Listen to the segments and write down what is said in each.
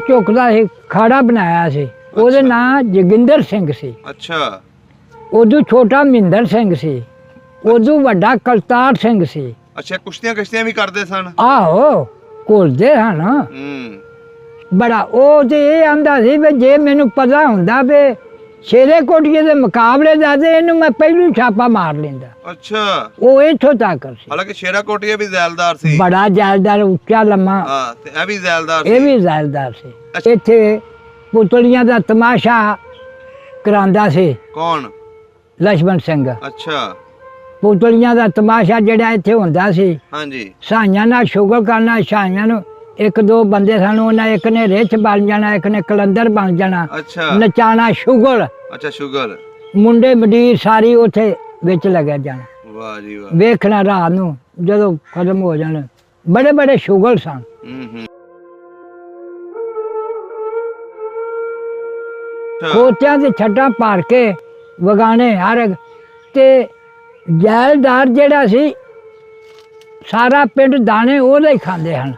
चुकता सी खाड़ा बनाया सी ਉਹਦੇ ਨਾਂ ਜੋਗਿੰਦਰ ਸਿੰਘ ਸੀ। ਅੱਛਾ। ਉਦੋਂ ਛੋਟਾ ਮਹਿੰਦਰ ਸਿੰਘ ਸੀ, ਉਦੋਂ ਵੱਡਾ ਕਰਤਾਰ ਸਿੰਘ ਸੀ। ਅੱਛਾ, ਕੁਸ਼ਤੀਆਂ ਵੀ ਕਰਦੇ ਸਨ। ਆਹੋ ਘੁਲਦੇ ਹਨ। ਬੜਾ ਉਹ ਤੇ ਇਹ ਆਂਦਾ ਸੀ ਵੀ ਜੇ ਮੈਨੂੰ ਪਤਾ ਹੁੰਦਾ ਵੀ ਸ਼ੇਰੇ ਕੋਟੀਏ ਦੇ ਮੁਕਾਬਲੇ ਜਾਂਦੇ ਇਹਨੂੰ ਮੈਂ ਪਹਿਲੂ ਛਾਪਾ ਮਾਰ ਲੈਂਦਾ। ਅੱਛਾ। ਉਹ ਇੱਥੋਂ ਤੱਕ ਸੀ। ਹਾਲਾਂਕਿ ਸ਼ੇਰਾ ਕੋਟੀਆ ਵੀ ਜ਼ੈਲਦਾਰ ਸੀ। ਬੜਾ ਜ਼ੈਲਦਾਰ, ਉੱਚਾ ਲੰਮਾ। ਹਾਂ, ਤੇ ਇਹ ਵੀ ਜ਼ੈਲਦਾਰ ਸੀ। ਇਹ ਵੀ ਜ਼ੈਲਦਾਰ ਸੀ। ਇੱਥੇ ਪੁਤਲੀਆਂ ਦਾ ਤਮਾਸ਼ਾ ਕਰਾਂਦਾ ਸੀ। ਕੌਣ? ਲਛਮਣ ਸਿੰਘ। ਅੱਛਾ। ਪੁਤਲੀਆਂ ਦਾ ਤਮਾਸ਼ਾ ਜਿਹੜਾ ਇੱਥੇ ਹੁੰਦਾ ਸੀ, ਹਾਂਜੀ, ਸਾਈਆਂ ਨਾਲ ਸ਼ੁਗਲ ਕਰਨਾ। ਸਾਈਆਂ ਨੂੰ ਇੱਕ ਦੋ ਬੰਦੇ ਸਨ, ਉਹਨਾਂ ਇੱਕ ਨੇ ਰਿੱਛ ਬਣ ਜਾਣਾ, ਇੱਕ ਨੇ ਕਲੰਦਰ ਬਣ ਜਾਣਾ। ਅੱਛਾ। ਨਚਾਣਾ ਸ਼ੁਗਲ। ਅੱਛਾ, ਸ਼ੁਗਲ। ਮੁੰਡੇ ਮੰਡੀਰ ਸਾਰੀ ਉੱਥੇ ਵਿੱਚ ਲੱਗਿਆ ਜਾਣਾ। ਵਾਹ ਜੀ ਵਾਹ। ਵੇਖਣਾ ਰਾਤ ਨੂੰ ਜਦੋਂ ਖਤਮ ਹੋ ਜਾਣ। ਬੜੇ ਬੜੇ ਸ਼ੁਗਲ ਸਨ। ਖੋਤਿਆਂ ਦੇ ਛੱਡਾਂ ਭਰ ਕੇ ਵਗਾਣੇ ਹਰ ਤੇ ਜੈਲਦਾਰ ਜਿਹੜਾ ਸੀ ਸਾਰਾ ਪਿੰਡ ਦਾਣੇ ਉਹਦੇ ਹੀ ਖਾਂਦੇ ਹਨ।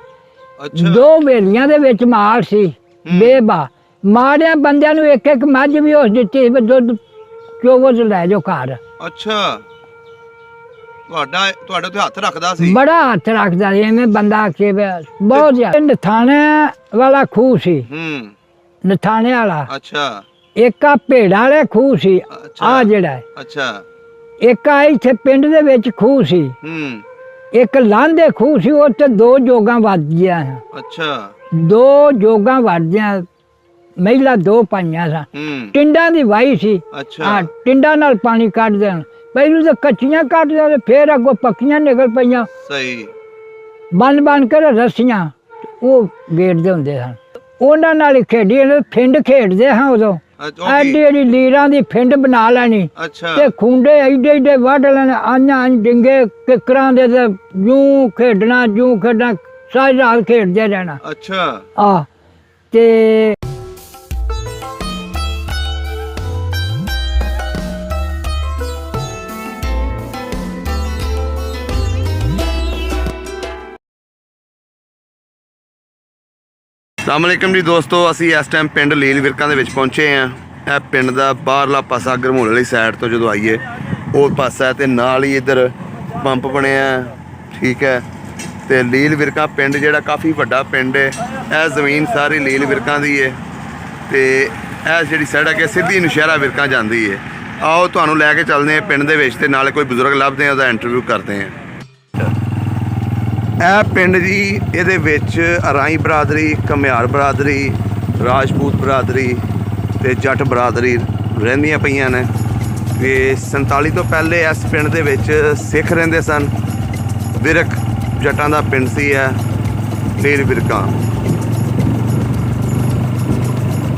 ਦੋ ਵੇਲੀਆਂ ਦੇ ਵਿੱਚ ਮਾਲ ਸੀ ਬੇਬਾ। ਮਾੜਿਆਂ ਬੰਦਿਆਂ ਨੂੰ ਇੱਕ ਇੱਕ ਮੱਝ ਵੀ ਉਸ ਦਿੱਤੀ ਵੀ ਦੁੱਧ ਚੋਵੋ ਤੇ ਲੈ ਜਾਓ ਘਰ। ਅੱਛਾ। ਤੁਹਾਡੇ ਤੇ ਹੱਥ ਰੱਖਦਾ ਸੀ? ਬੜਾ ਹੱਥ ਰੱਖਦਾ ਸੀ, ਐਵੇਂ ਬੰਦਾ ਆਖੇ ਬਹੁਤ ਜ਼ਿਆਦਾ। ਨਥਾਣੇ ਵਾਲਾ ਖੂਹ ਸੀ। ਨਥਾਣੇ ਵਾਲਾ। ਅੱਛਾ। ਇੱਕ ਆ ਭੇੜਾਂ ਵਾਲੇ ਖੂਹ ਸੀ ਆ ਜਿਹੜਾ। ਅੱਛਾ। ਇੱਕ ਆ ਇੱਥੇ ਪਿੰਡ ਦੇ ਵਿੱਚ ਖੂਹ ਸੀ। ਇੱਕ ਲਾਂਦੇ ਖੂਹ ਸੀ, ਉੱਥੇ ਦੋ ਜੋਗਾਂ ਵੱਜਦੀਆਂ। ਅੱਛਾ। ਦੋ ਜੋਗਾਂ ਵੱਜਦੀਆਂ, ਮਹਿਲਾ ਦੋ ਪਾਈਆਂ ਸਨ। ਟਿੰਡਾਂ ਦੀ ਵਾਈ ਸੀ। ਅੱਛਾ। ਟਿੰਡਾਂ ਨਾਲ ਪਾਣੀ ਕੱਢਦੇ ਹਨ। ਪਹਿਲੂ ਤਾਂ ਕੱਚੀਆਂ ਕੱਢਦੇ ਤੇ ਫੇਰ ਅੱਗੋਂ ਪੱਕੀਆਂ ਨਿਕਲ ਪਈਆਂ। ਸਹੀ। ਬਣ ਕੇ ਰੱਸੀਆਂ ਉਹ ਗੇੜਦੇ ਹੁੰਦੇ ਸਨ। ਉਹਨਾਂ ਨਾਲ ਹੀ ਖੇਡੀ, ਫਿੰਡ ਖੇਡਦੇ ਹਾਂ ਉਦੋਂ। ਐਡੀ ਐਡੀ ਲੀਰਾਂ ਦੀ ਫਿੰਡ ਬਣਾ ਲੈਣੀ ਤੇ ਖੁੰਡੇ ਐਡੇ ਐਡੇ ਵੱਢ ਲੈਣੇ। ਆਈਆਂ ਡਿੰਗੇ ਕਿਕਰਾਂ ਦੇ ਤੇ ਜੂੰ ਖੇਡਣਾ ਸਾਰੀ ਰਾਤ ਖੇਡਦੇ ਰਹਿਣਾ। ਅੱਛਾ। ਆ ਤੇ अस्सलाम वालेकुम जी दोस्तों, असी इस टाइम पिंड लील विरकां दे विच पहुंचे हैं। यह पिंड दा बाहरला पासा गरमूल वाली साइड तो जो आईए वो पासा है, तो नाल ही इधर पंप बनिया। ठीक है, तो लील विरकां पिंड जिहड़ा काफ़ी वड्डा पिंड है। यह ज़मीन सारी लील विरकां दी है, तो यह जिहड़ी सड़क है सीधी नौशहरा विरकां जाती है। आओ तुहानूं लैके चलते हैं पिंड दे विच, ते नाले कोई बजुर्ग लभदे हैं, उसदा इंटरव्यू करते हैं। ਇਹ ਪਿੰਡ ਜੀ ਇਹਦੇ ਵਿੱਚ ਅਰਾਈ ਬਰਾਦਰੀ, ਘੁਮਿਆਰ ਬਰਾਦਰੀ, ਰਾਜਪੂਤ ਬਰਾਦਰੀ ਤੇ ਜੱਟ ਬਰਾਦਰੀ ਰਹਿੰਦੀਆਂ ਪਈਆਂ ਨੇ। ਤੇ 47 ਤੋਂ ਪਹਿਲੇ ਇਸ ਪਿੰਡ ਦੇ ਵਿੱਚ ਸਿੱਖ ਰਹਿੰਦੇ ਸਨ। ਵਿਰਕ ਜੱਟਾਂ ਦਾ ਪਿੰਡ ਸੀ ਇਹ ਲੀਲ ਵਿਰਕਾਂ।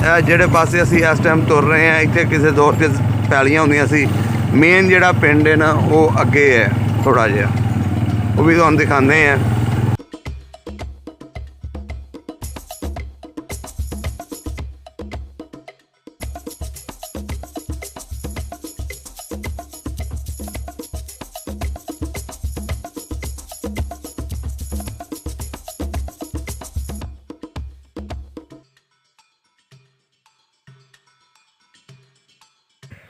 ਇਹ ਜਿਹੜੇ ਪਾਸੇ ਅਸੀਂ ਇਸ ਟਾਈਮ ਤੁਰ ਰਹੇ ਹਾਂ, ਇੱਥੇ ਕਿਸੇ ਦੌਰ ਤੇ ਪੈਲੀਆਂ ਹੁੰਦੀਆਂ ਸੀ। ਮੇਨ ਜਿਹੜਾ ਪਿੰਡ ਹੈ ਨਾ ਉਹ ਅੱਗੇ ਹੈ ਥੋੜਾ ਜਿਹਾ, ਉਹ ਵੀ ਤੁਹਾਨੂੰ ਦਿਖਾਉਂਦੇ ਆ।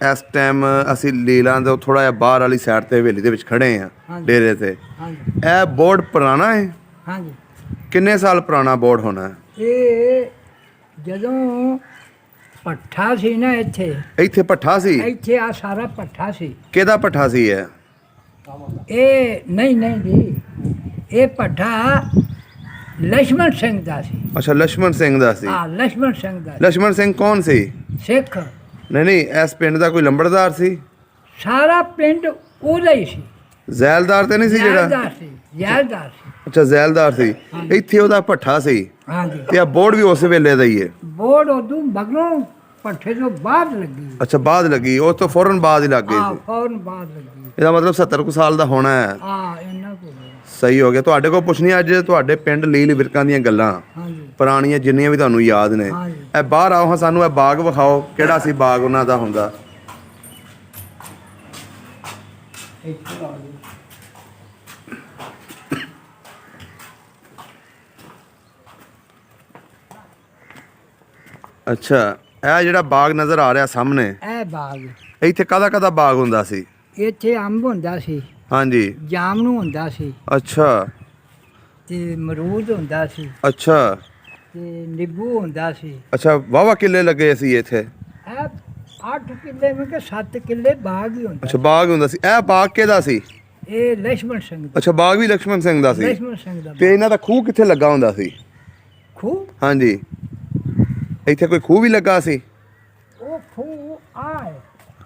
इस टाइम असी लीलां दे थोड़ा जिहा बाहर वाली साइड ते हवेली दे विच खड़े हैं डेरे ते। यह बोर्ड पुराना है? हाँ जी। किन्ने साल पुराना बोर्ड होना है? ये जदों पट्ठा सी ना इत्थे। इत्थे पट्ठा सी? इत्थे आ सारा पट्ठा सी। किहदा पट्ठा सी है? नहीं जी, ये पट्ठा लक्ष्मण सिंह दा सी। अच्छा, लक्ष्मण सिंह दा सी। हाँ, लक्ष्मण सिंह दा। लक्ष्मण सिंह कौन सी? सिख। नहीं, इस पिंड दा कोई लंबड़दार सी? सारा पिंड ओदा ही सी। ਜ਼ੈਲਦਾਰ ਤੇ ਨਹੀਂ ਸੀ ਜਿਹੜਾ? ਜ਼ੈਲਦਾਰ ਸੀ। ਅੱਛਾ, ਜ਼ੈਲਦਾਰ ਸੀ। ਇੱਥੇ ਉਹਦਾ ਭੱਠਾ ਸੀ। ਹਾਂਜੀ। ਤੇ ਆ ਬੋਰਡ ਵੀ ਉਸ ਵੇਲੇ ਦਾ ਹੀ ਹੈ? ਬੋਰਡ ਉਦੋਂ ਮਗਰੋਂ ਭੱਠੇ ਤੋਂ ਬਾਅਦ ਲੱਗੀ। ਅੱਛਾ, ਬਾਅਦ ਲੱਗੀ। ਉਸ ਤੋਂ ਫੌਰਨ ਬਾਅਦ ਹੀ ਲੱਗ ਗਈ ਸੀ? ਫੌਰਨ ਬਾਅਦ ਲੱਗੀ। ਇਹਦਾ ਮਤਲਬ 70 ਕੁ ਸਾਲ ਦਾ ਹੋਣਾ ਹੈ। ਹਾਂ, ਇੰਨਾ ਕੁ। ਸਹੀ ਹੋ ਗਿਆ। ਤੁਹਾਡੇ ਕੋਲ ਪੁੱਛਣੀ ਅੱਜ ਤੁਹਾਡੇ ਪਿੰਡ ਲੀਲ ਵਿਰਕਾਂ ਦੀਆਂ ਗੱਲਾਂ ਪੁਰਾਣੀਆਂ ਜਿੰਨੀਆਂ ਵੀ ਤੁਹਾਨੂੰ ਯਾਦ ਨੇ। ਇਹ ਬਾਹਰ ਆਓ ਹਾਂ, ਸਾਨੂੰ ਇਹ ਬਾਗ ਵਿਖਾਓ, ਕਿਹੜਾ ਸੀ ਬਾਗ ਉਹਨਾਂ ਦਾ ਹੁੰਦਾ? ਅੱਛਾ, ਇਹ ਜਿਹੜਾ ਬਾਗ ਨਜ਼ਰ ਆ ਰਿਹਾ ਸਾਹਮਣੇ, ਇਹ ਬਾਗ ਇੱਥੇ ਕਾਹਦਾ ਬਾਗ ਹੁੰਦਾ ਸੀ? ਇੱਥੇ ਅੰਬ ਹੁੰਦਾ ਸੀ, ਹਾਂਜੀ। ਜਾਮਨੂ ਹੁੰਦਾ ਸੀ, ਅੱਛਾ ਤੇ ਮਰੂਦ ਹੁੰਦਾ ਸੀ, ਅੱਛਾ ਤੇ ਨਿੰਬੂ ਹੁੰਦਾ ਸੀ। ਅੱਛਾ, ਵਾਹਵਾ ਕਿੱਲੇ ਲੱਗੇ ਸੀ ਇੱਥੇ? ਇਹ 8 ਕਿੱਲੇ ਮੈਂ ਕਿ 7 ਕਿੱਲੇ ਬਾਗ ਹੀ ਹੁੰਦਾ। ਅੱਛਾ, ਬਾਗ ਹੁੰਦਾ ਸੀ। ਇਹ ਬਾਗ ਕਿਹਦਾ ਸੀ? ਇਹ ਲక్ష్మణ ਸਿੰਘ ਦਾ। ਅੱਛਾ, ਬਾਗ ਵੀ ਲక్ష్మణ ਸਿੰਘ ਦਾ ਸੀ। ਲక్ష్మణ ਸਿੰਘ ਦਾ। ਤੇ ਇਹਨਾਂ ਦਾ ਖੂਹ ਕਿੱਥੇ ਲੱਗਾ ਹੁੰਦਾ ਸੀ? ਖੂਹ? ਹਾਂਜੀ, ਇੱਥੇ ਕੋਈ ਖੂਹ ਵੀ ਲੱਗਾ ਸੀ? ਉਹ ਖੂਹ ਆਏ।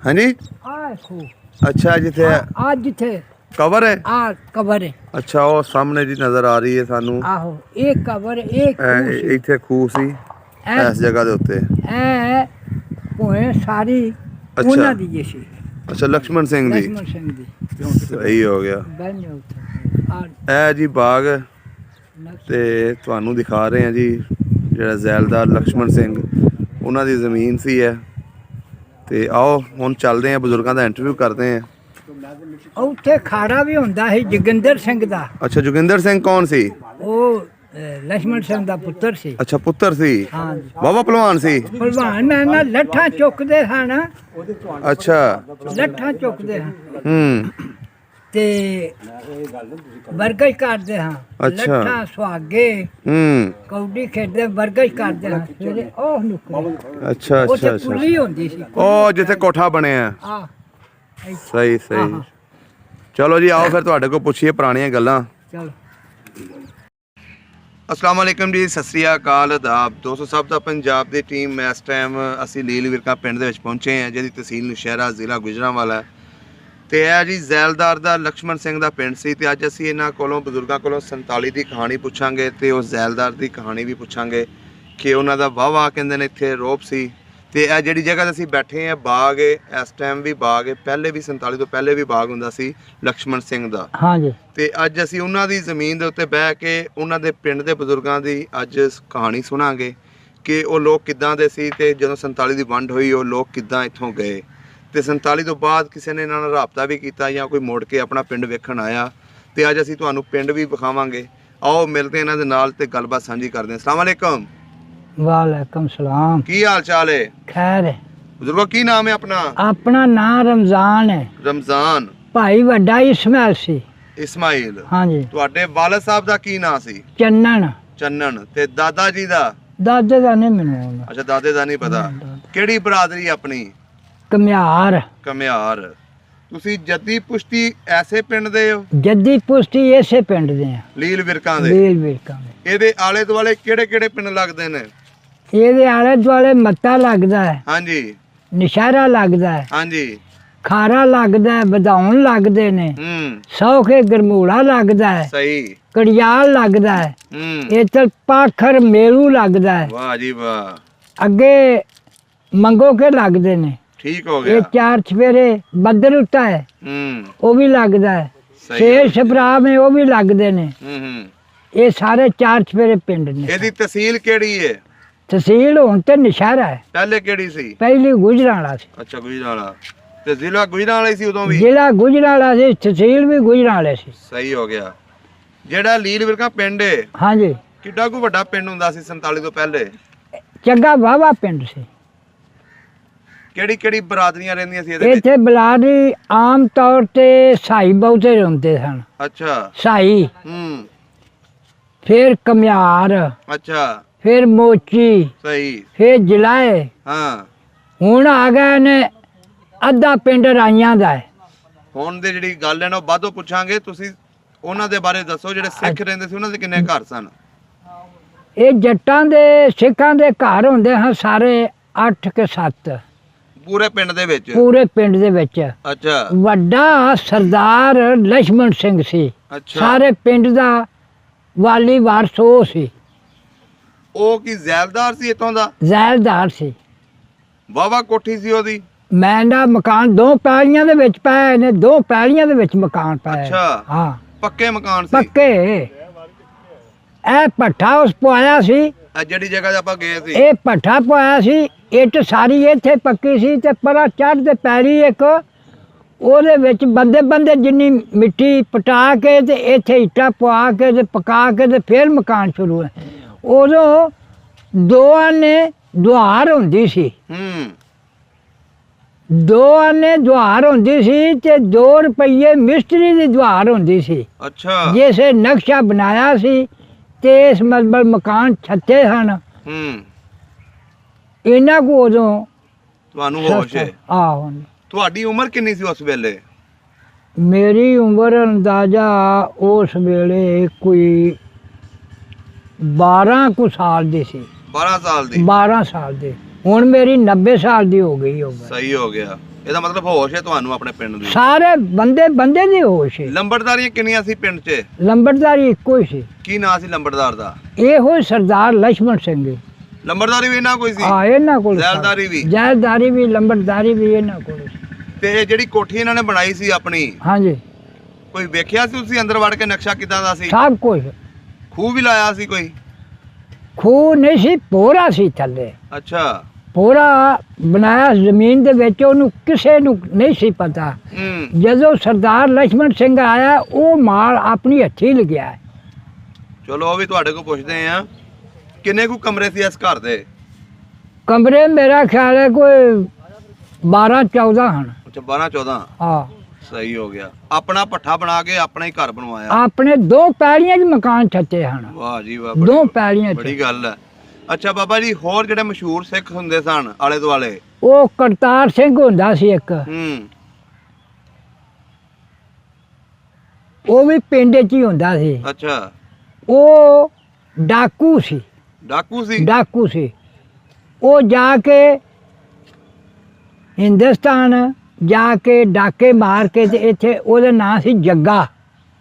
ਹਾਂਜੀ, ਆਏ ਖੂਹ। ਅੱਛਾ, ਜਿੱਥੇ ਆ ਜਿੱਥੇ ਕਬਰ ਹੈ? ਆ ਕਬਰ ਹੈ। ਅੱਛਾ, ਉਹ ਸਾਹਮਣੇ ਜੀ ਨਜ਼ਰ ਆ ਰਹੀ ਹੈ ਸਾਨੂੰ। ਆਹੋ, ਇਹ ਕਬਰ, ਇਹ ਖੂਹ ਸੀ। ਇੱਥੇ ਖੂਹ ਸੀ ਇਸ ਜਗ੍ਹਾ ਦੇ ਉੱਤੇ। ਇਹ ਭੋਏ ਸਾਰੀ ਉਹਨਾਂ ਦੀ ਜੇ ਸੀ। ਅੱਛਾ, ਲక్ష్మణ ਸਿੰਘ ਦੀ। ਲక్ష్మణ ਸਿੰਘ ਦੀ। ਸਹੀ ਹੋ ਗਿਆ। ਬੈਠੇ ਉੱਥੇ ਇਹ ਜੀ ਬਾਗ ਤੇ ਤੁਹਾਨੂੰ ਦਿਖਾ ਰਹੇ ਹਾਂ ਜੀ, ਜਿਹੜਾ ਜ਼ੈਲਦਾਰ ਲక్ష్మణ ਸਿੰਘ, ਉਹਨਾਂ ਦੀ ਜ਼ਮੀਨ ਸੀ ਹੈ। ਤੇ ਆਓ ਹੁਣ ਚੱਲਦੇ ਹਾਂ, ਬਜ਼ੁਰਗਾਂ ਦਾ ਇੰਟਰਵਿਊ ਕਰਦੇ ਹਾਂ। ਉੱਥੇ ਖਾੜਾ ਵੀ ਹੁੰਦਾ ਸੀ ਜੋਗਿੰਦਰ ਸਿੰਘ ਦਾ। ਅੱਛਾ, ਜੋਗਿੰਦਰ ਸਿੰਘ ਕੌਣ ਸੀ? ਉਹ ਲక్ష్మణ ਸਿੰਘ ਦਾ ਪੁੱਤਰ ਸੀ। ਅੱਛਾ, ਪੁੱਤਰ ਸੀ। ਹਾਂ, ਬਾਬਾ ਪਹਿਲਵਾਨ ਸੀ। ਪਹਿਲਵਾਨ ਨਾ ਲੱਠਾਂ ਚੁੱਕਦੇ ਹਨ। ਅੱਛਾ, ਲੱਠਾਂ ਚੁੱਕਦੇ ਹਨ ਤੇ ਵਰਗਜ ਕਰਦੇ ਹਾਂ। ਅੱਛਾ। ਲੱਠਾਂ ਸੁਹਾਗੇ ਕੌਡੀ ਖੇਡਦੇ ਵਰਗਜ ਕਰਦੇ ਹਾਂ। ਸਵੇਰੇ ਉਹ ਨੁਕਰੇ ਅੱਛਾ ਉੱਥੇ ਅੱਛਾ ਕੁੱਲੀ ਹੁੰਦੀ ਸੀ। ਉਹ ਜਿੱਥੇ ਕੋਠਾ ਬਣਿਆ। ਆ ਸਹੀ ਸਹੀ। ਚਲੋ ਜੀ, ਆਓ ਫਿਰ ਤੁਹਾਡੇ ਕੋਲ ਪੁੱਛੀਏ ਪੁਰਾਣੀਆਂ ਗੱਲਾਂ। ਚਲੋ। अस्सलाम वालेकुम जी, सत श्री अकाल, आदाब दोस्तों, सब ਦਾ ਪੰਜਾਬ ਦੀ ਟੀਮ ਇਸ ਟਾਈਮ ਅਸੀਂ ਲੀਲ ਵਿਰਕਾ ਪਿੰਡ ਦੇ ਵਿੱਚ ਪਹੁੰਚੇ ਹਾਂ, ਜਿਹਦੀ ਤਹਿਸੀਲ ਨੌਸ਼ਹਿਰਾ, ਜ਼ਿਲ੍ਹਾ ਗੁਜਰਾਂਵਾਲਾ। ਤੇ ਇਹ ਜੀ ਜ਼ੈਲਦਾਰ ਦਾ ਲక్ష్మణ ਸਿੰਘ ਦਾ ਪਿੰਡ ਸੀ। ਤੇ ਅੱਜ ਅਸੀਂ ਇਹਨਾਂ ਕੋਲੋਂ, ਬਜ਼ੁਰਗਾਂ ਕੋਲੋਂ 47 ਦੀ ਕਹਾਣੀ ਪੁੱਛਾਂਗੇ ਤੇ ਉਸ ਜ਼ੈਲਦਾਰ ਦੀ ਕਹਾਣੀ ਵੀ ਪੁੱਛਾਂਗੇ ਕਿ ਉਹਨਾਂ ਦਾ ਵਾਹਵਾ ਕਹਿੰਦੇ ਨੇ ਇੱਥੇ ਰੋਪ ਸੀ। ਤੇ ਇਹ ਜਿਹੜੀ ਜਗ੍ਹਾ 'ਤੇ ਅਸੀਂ ਬੈਠੇ ਹਾਂ, ਬਾਗ ਹੈ, ਇਸ ਟਾਈਮ ਵੀ ਬਾਗ ਹੈ, ਪਹਿਲੇ ਵੀ 47 ਤੋਂ ਪਹਿਲੇ ਵੀ ਬਾਗ ਹੁੰਦਾ ਸੀ ਲక్ష్మణ ਸਿੰਘ ਦਾ। ਹਾਂਜੀ। ਤੇ ਅੱਜ ਅਸੀਂ ਉਹਨਾਂ ਦੀ ਜ਼ਮੀਨ ਦੇ ਉੱਤੇ ਬਹਿ ਕੇ ਉਹਨਾਂ ਦੇ ਪਿੰਡ ਦੇ ਬਜ਼ੁਰਗਾਂ ਦੀ ਅੱਜ ਕਹਾਣੀ ਸੁਣਾਂਗੇ ਕਿ ਉਹ ਲੋਕ ਕਿੱਦਾਂ ਦੇ ਸੀ ਤੇ ਜਦੋਂ 47 ਦੀ ਵੰਡ ਹੋਈ ਉਹ ਲੋਕ ਕਿੱਦਾਂ ਇੱਥੋਂ ਗਏ। ਤੇ 47 ਤੋਂ ਬਾਅਦ ਕਿਸੇ ਨੇ ਇਹਨਾਂ ਨਾਲ ਰਾਬਤਾ ਵੀ ਕੀਤਾ ਜਾਂ ਕੋਈ ਮੁੜ ਕੇ ਆਪਣਾ ਪਿੰਡ ਵੇਖਣ ਆਇਆ। ਤੇ ਅੱਜ ਅਸੀਂ ਤੁਹਾਨੂੰ ਪਿੰਡ ਵੀ ਵਿਖਾਵਾਂਗੇ। ਆਓ ਮਿਲਦੇ ਇਹਨਾਂ ਦੇ ਨਾਲ ਤੇ ਗੱਲਬਾਤ ਸਾਂਝੀ ਕਰਦੇ ਹਾਂ। अस्सलाम वालेकुम। वालेकुम सलाम। ਕੀ ਹਾਲ ਚਾਲ ਹੈ? खैर है। ਬਜ਼ੁਰਗੋ, ਕੀ ਨਾਮ ਹੈ ਆਪਣਾ? अपना नाम रमजान है। ਰਮਜ਼ਾਨ। भाई वड्डा इस्माइल सी। ਇਸਮਾਈਲ। हाँ जी। ਤੁਹਾਡੇ ਵਾਲਦ ਸਾਹਿਬ ਦਾ ਕੀ ਨਾਂ ਸੀ? चन्नन। ਚੰਨਨ। ਤੇ ਦਾਦਾ ਜੀ ਦਾ? दादे का नहीं मैनू ਅੱਛਾ, ਦਾਦੇ ਦਾ ਨਹੀਂ ਪਤਾ। ਕਿਹੜੀ ਬਰਾਦਰੀ ਆਪਣੀ? कम्यार। ਕਮਿਆਰ। ਤੁਸੀਂ ਜੱਦੀ ਪੁਸ਼ਤੀ ਐਸੇ ਪਿੰਡ ਦੇ ਹੋ? जद्दी पुष्टि ऐसे पिंड दे हैं। ਲੀਲ ਵਿਰਕਾਂ ਦੇ। लील विरकां दे। ਇਹਦੇ ਆਲੇ ਦੁਆਲੇ ਕਿਹੜੇ ਕਿਹੜੇ ਪਿੰਡ ਲੱਗਦੇ ਨੇ? ਇਹਦੇ ਆਲੇ ਦੁਆਲੇ ਮੱਤਾ ਲੱਗਦਾ ਹੈ, ਹਾਂਜੀ ਨਸ਼ਹਿਰਾ ਲੱਗਦਾ ਹੈ, ਹਾਂਜੀ। ਖਾਰਾ ਲੱਗਦਾ ਹੈ, ਵਧਾਉਣ ਲੱਗਦੇ ਨੇ, ਸੌਖੇ ਗਰਮੂੜਾ ਲੱਗਦਾ ਹੈ, ਸਹੀ। ਕੜਿਆਲ ਲੱਗਦਾ ਹੈ, ਇੱਥੇ ਪਾਖਰ ਮੇਲੂ ਲੱਗਦਾ ਹੈ, ਵਾਹ ਜੀ ਵਾਹ। ਅੱਗੇ ਮੰਗੋ ਕੇ ਲੱਗਦੇ ਨੇ। ਠੀਕ ਹੋ ਇਹ ਗਿਆ। 4 ਚਫੇਰੇ ਬੱਦਰ ਉੱਤਾ ਹੈ, ਉਹ ਵੀ ਲੱਗਦਾ ਹੈ। ਛੇ ਛਪਰਾ ਮੇ ਉਹ ਵੀ ਲੱਗਦੇ ਨੇ। ਇਹ ਸਾਰੇ 4 ਚਫੇਰੇ ਪਿੰਡ ਨੇ। ਇਹਦੀ ਤਹਿਸੀਲ ਕਿਹੜੀ ਹੈ? ਤਹਿਸੀਲ ਹੁਣ ਤੇ ਨਸ਼ਹਿਰਾ ਹੈ। ਪਹਿਲੇ ਕਿਹੜੀ ਸੀ? ਪਹਿਲੀ ਗੁਜਰਾਂਵਾਲਾ ਸੀ। ਅੱਛਾ, ਗੁਜਰਾਂਵਾਲਾ। ਤੇ ਜ਼ਿਲ੍ਹਾ ਗੁਜਰਾਂਵਾਲਾ ਸੀ ਉਦੋਂ ਵੀ? ਜ਼ਿਲ੍ਹਾ ਗੁਜਰਾਂਵਾਲਾ ਸੀ, ਤਹਿਸੀਲ ਵੀ ਗੁਜਰਾਂਵਾਲਾ ਸੀ। ਸਹੀ ਹੋ ਗਿਆ। ਜਿਹੜਾ ਲੀਲ ਵਿਰਕਾ ਪਿੰਡ ਹੈ, ਹਾਂਜੀ, ਕਿੱਡਾ ਕੁ ਵੱਡਾ ਪਿੰਡ ਹੁੰਦਾ ਸੀ 47 ਤੋਂ ਪਹਿਲੇ? ਚੰਗਾ ਵਾਵਾ ਪਿੰਡ ਸੀ। ਕਿਹੜੀ ਕਿਹੜੀ ਬਰਾਦਰੀਆਂ ਰਹਿੰਦੀਆਂ ਸੀ ਇਹਦੇ ਵਿੱਚ? ਇੱਥੇ ਬਲਾਡੀ ਆਮ ਤੌਰ ਤੇ ਸਾਈ ਬਹੁਤੇ ਰਹਿੰਦੇ ਸਨ। ਅੱਛਾ। ਸਾਈ, ਫਿਰ ਕਮਿਆਰ, ਅੱਛਾ, ਫਿਰ ਮੋਚੀ, ਸਹੀ, ਫਿਰ ਜਲਾਏ। ਹਾਂ। ਹੁਣ ਆ ਗਏ ਨੇ ਅੱਧਾ ਪਿੰਡ ਰਾਈਆਂ ਦਾ ਹੈ। ਹੁਣ ਦੀ ਜਿਹੜੀ ਗੱਲ ਹੈ ਨਾ ਉਹ ਬਾਅਦੋਂ ਪੁੱਛਾਂਗੇ। ਤੁਸੀਂ ਉਹਨਾਂ ਦੇ ਬਾਰੇ ਦੱਸੋ, ਜਿਹੜੇ ਸਿੱਖ ਰਹਿੰਦੇ ਸੀ ਉਹਨਾਂ ਦੇ ਕਿੰਨੇ ਘਰ ਸਨ? ਇਹ ਜੱਟਾਂ ਦੇ ਸਿੱਖਾਂ ਦੇ ਘਰ ਹੁੰਦੇ ਹਨ ਸਾਰੇ 8 ਕੇ 7 ਪੂਰੇ ਪਿੰਡ ਦੇ ਵਿੱਚ? ਪੂਰੇ ਪਿੰਡ ਦੇ ਵਿੱਚ। ਅੱਛਾ। ਵੱਡਾ ਸਰਦਾਰ ਲక్ష్మణ ਸਿੰਘ ਸੀ। ਅੱਛਾ। ਸਾਰੇ ਪਿੰਡ ਦਾ ਵਾਲੀ ਵਾਰਸ ਉਹ ਸੀ। ਉਹ ਕੀ ਜ਼ੈਲਦਾਰ ਸੀ ਇੱਥੋਂ ਦਾ? ਜ਼ੈਲਦਾਰ ਸੀ। ਵਾਵਾ ਕੋਠੀ ਸੀ ਉਹਦੀ? ਮੈਂ ਦਾ ਮਕਾਨ 2 ਪੈਲੀਆਂ ਦੇ ਵਿੱਚ ਪਏ ਨੇ, 2 ਪੈਲੀਆਂ ਦੇ ਵਿੱਚ ਮਕਾਨ ਪਏ। ਅੱਛਾ। ਹਾਂ, ਪੱਕੇ ਮਕਾਨ ਸੀ? ਪੱਕੇ। ਇਹ ਭੱਠਾ ਉਸ ਪਵਾਇਆ ਸੀ। ਇਹ ਜਿਹੜੀ ਜਗ੍ਹਾ 'ਤੇ ਆਪਾਂ ਗਏ ਸੀ? ਇਹ ਭੱਠਾ ਪਵਾਇਆ ਸੀ। ਇੱਟ ਸਾਰੀ ਇੱਥੇ ਪੱਕੀ ਸੀ ਤੇ ਪਰਾ ਚੜ੍ਹਦੇ ਪੈਰੀ ਇੱਕ ਉਹਦੇ ਵਿੱਚ ਬੰਦੇ ਬੰਦੇ ਜਿੰਨੀ ਮਿੱਟੀ ਪਟਾ ਕੇ ਤੇ ਇੱਥੇ ਇੱਟਾਂ ਪਵਾ ਕੇ ਤੇ ਪਕਾ ਕੇ ਤੇ ਫਿਰ ਮਕਾਨ ਸ਼ੁਰੂ ਹੈ। ਉਦੋਂ ਦੋਆਂ ਨੇ ਦੁਹਾਰ ਹੁੰਦੀ ਸੀ। ਹੂੰ 2 ਆਨੇ ਦੁਹਾਰ ਹੁੰਦੀ ਸੀ ਤੇ 2 ਰੁਪਏ ਮਿਸਤਰੀ ਦੀ ਦੁਹਾਰ ਹੁੰਦੀ ਸੀ। ਅੱਛਾ ਜਿਸੇ ਨਕਸ਼ਾ ਬਣਾਇਆ ਸੀ ਤੇ ਇਸ ਮਤਲਬ ਮਕਾਨ ਛੱਤੇ ਹਨ। ਹੂੰ ਇਹਨਾਂ ਕੋ ਉਦੋਂ ਤੁਹਾਨੂੰ ਹੋਸ਼ ਹੈ। ਆਹੋ ਤੁਹਾਡੀ ਉਮਰ ਕਿੰਨੀ ਸੀ ਉਸ ਵੇਲੇ? ਮੇਰੀ ਉਮਰ ਅੰਦਾਜ਼ਾ ਉਸ ਵੇਲੇ ਕੋਈ 12 ਕੁ ਸਾਲ ਦੀ ਸੀ। 12 ਸਾਲ ਦੀ? 12 ਸਾਲ ਦੀ। ਹੁਣ ਮੇਰੀ 90 ਸਾਲ ਦੀ ਹੋ ਗਈ ਉਮਰ। ਸਹੀ ਹੋ ਗਿਆ। ਇਹਦਾ ਮਤਲਬ ਹੋਸ਼ ਹੈ ਤੁਹਾਨੂੰ ਆਪਣੇ ਪਿੰਡ ਦੀ? ਸਾਰੇ ਬੰਦੇ ਦੀ ਹੋਸ਼ ਹੈ। ਲੰਬੜਦਾਰੀਆਂ ਕਿੰਨੀਆਂ ਸੀ ਪਿੰਡ 'ਚ? ਲੰਬੜਦਾਰੀ ਇੱਕੋ ਹੀ ਸੀ। ਕੀ ਨਾਂ ਸੀ ਲੰਬੜਦਾਰ ਦਾ? ਇਹੋ ਹੀ ਸਰਦਾਰ ਲక్ష్మణ ਸਿੰਘ। ਲੰਬੜਦਾਰੀ ਵੀ ਇਹਨਾਂ ਕੋਈ ਸੀ? ਹਾਂ ਇਹਨਾਂ ਕੋਲ। ਜ਼ੈਲਦਾਰੀ ਵੀ? ਜ਼ੈਲਦਾਰੀ ਵੀ ਲੰਬੜਦਾਰੀ ਵੀ ਇਹਨਾਂ ਕੋਲ ਸੀ। ਤੇ ਇਹ ਜਿਹੜੀ ਕੋਠੀ ਇਹਨਾਂ ਨੇ ਬਣਾਈ ਸੀ ਆਪਣੀ, ਹਾਂਜੀ ਕੋਈ ਵੇਖਿਆ ਸੀ ਤੁਸੀਂ ਅੰਦਰ ਵੜ ਕੇ ਨਕਸ਼ਾ ਕਿਦਾਂ ਦਾ ਸੀ? ਸਭ ਕੁਝ। ਖੂਹ ਵੀ ਲਾਇਆ ਸੀ ਕੋਈ? ਖੂਹ ਨਹੀਂ ਸੀ, ਪੋਰਾ ਸੀ ਥੱਲੇ। ਅੱਛਾ ਪੋਰਾ ਬਣਾਇਆ ਜ਼ਮੀਨ ਦੇ ਵਿੱਚ, ਉਹਨੂੰ ਕਿਸੇ ਨੂੰ ਨਹੀਂ ਸੀ ਪਤਾ। ਹੂੰ ਜਦੋਂ ਸਰਦਾਰ ਲక్ష్మణ ਸਿੰਘ ਆਇਆ ਉਹ ਮਾਲ ਆਪਣੀ ਹੱਥੀਂ ਲਗਿਆ। ਚਲੋ ਉਹ ਵੀ ਤੁਹਾਡੇ ਕੋਲ ਪੁੱਛਦੇ ਆ, ਕਿੰਨੇ ਕੁ ਕਮਰੇ ਸੀ ਇਸ ਘਰ ਦੇ? ਕਮਰੇ ਮੇਰਾ ਖਿਆਲ ਹੈ ਕੋਈ 12-14 ਹਨ। ਅੱਛਾ 12-14। ਹਾਂ ਸਹੀ ਹੋ ਗਿਆ। ਆਪਣਾ ਪੱਠਾ ਬਣਾ ਕੇ ਆਪਣਾ ਹੀ ਘਰ ਬਣਵਾਇਆ? ਆਪਣੇ 2 ਪੈਲੀਆਂ 'ਚ ਮਕਾਨ ਛੱਤੇ ਹਨ। ਵਾਹ ਜੀ ਵਾਹ, 2 ਪੈਲੀਆਂ 'ਚ। ਬੜੀ ਗੱਲ ਹੈ। ਅੱਛਾ ਬਾਬਾ ਜੀ, ਹੋਰ ਜਿਹੜੇ ਮਸ਼ਹੂਰ ਸਿੱਖ ਹੁੰਦੇ ਸਨ ਆਲੇ ਦੁਆਲੇ? ਉਹ ਕਰਤਾਰ ਸਿੰਘ ਹੁੰਦਾ ਸੀ ਇੱਕ, ਹੂੰ ਉਹ ਵੀ ਪਿੰਡ 'ਚ ਹੀ ਹੁੰਦਾ ਸੀ। ਅੱਛਾ ਉਹ ਡਾਕੂ ਸੀ। ਡਾਕੂ ਸੀ? ਡਾਕੂ ਸੀ। ਉਹ ਜਾ ਕੇ ਹਿੰਦੁਸਤਾਨ ਜਾ ਕੇ ਡਾਕੇ ਮਾਰ ਕੇ ਤੇ ਇੱਥੇ ਉਹਦਾ ਨਾਂ ਸੀ ਜੱਗਾ।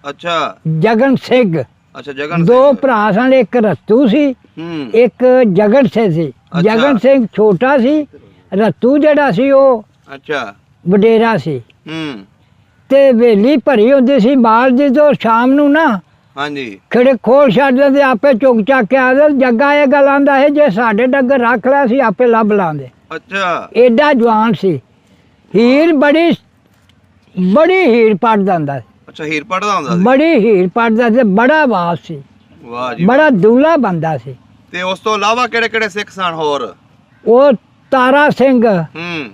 ਅੱਛਾ ਜਗਨ ਸਿੰਘ। ਅੱਛਾ ਜਗਨ 2 ਸਿੰਘ। ਭਰਾ ਸਨ, ਇੱਕ ਰੱਤੂ ਸੀ ਹੂੰ ਇੱਕ ਜਗਨ ਸਿੰਘ ਸੀ। ਅੱਛਾ। ਜਗਨ ਸਿੰਘ ਛੋਟਾ ਸੀ, ਰੱਤੂ ਜਿਹੜਾ ਸੀ ਉਹ ਅੱਛਾ ਵਡੇਰਾ ਸੀ। ਹੂੰ ਤੇ ਵੇਲੀ ਭਰੀ ਹੁੰਦੀ ਸੀ ਮਾਲ ਦੀ, ਤੋਂ ਸ਼ਾਮ ਨੂੰ ਨਾ ਹਾਂਜੀ ਖੜੇ ਖੋਲ ਛੱਡਦੇ ਤੇ ਆਪੇ ਚੁੱਕ ਚੱਕ ਕੇ ਆਦੇ। ਜੱਗਾ ਇਹ ਗੱਲ ਆਂਦਾ ਹੈ ਜੇ ਸਾਡੇ ਡੰਗਰ ਰੱਖ ਲਿਆ ਸੀ ਆਪੇ ਲੱਭ ਲਾਂਦੇ। ਅੱਛਾ ਏਡਾ ਜਵਾਨ ਸੀ। ਹੀਰ ਬੜੀ ਹੀਰ ਪੜਦਾ ਹੁੰਦਾ ਸੀ। ਅੱਛਾ ਹੀਰ ਪੜਦਾ ਹੁੰਦਾ ਸੀ? ਬੜੀ ਹੀਰ ਪੜਦਾ ਸੀ, ਬੜਾ ਬਾਸ ਸੀ, ਵਾਹ ਜੀ ਬੜਾ ਦੂਲਾ ਬੰਦਾ ਸੀ। ਤੇ ਉਸ ਤੋਂ ਇਲਾਵਾ ਕਿਹੜੇ ਕਿਹੜੇ ਸਿੱਖ ਸਨ ਹੋਰ? ਉਹ ਤਾਰਾ ਸਿੰਘ, ਹੂੰ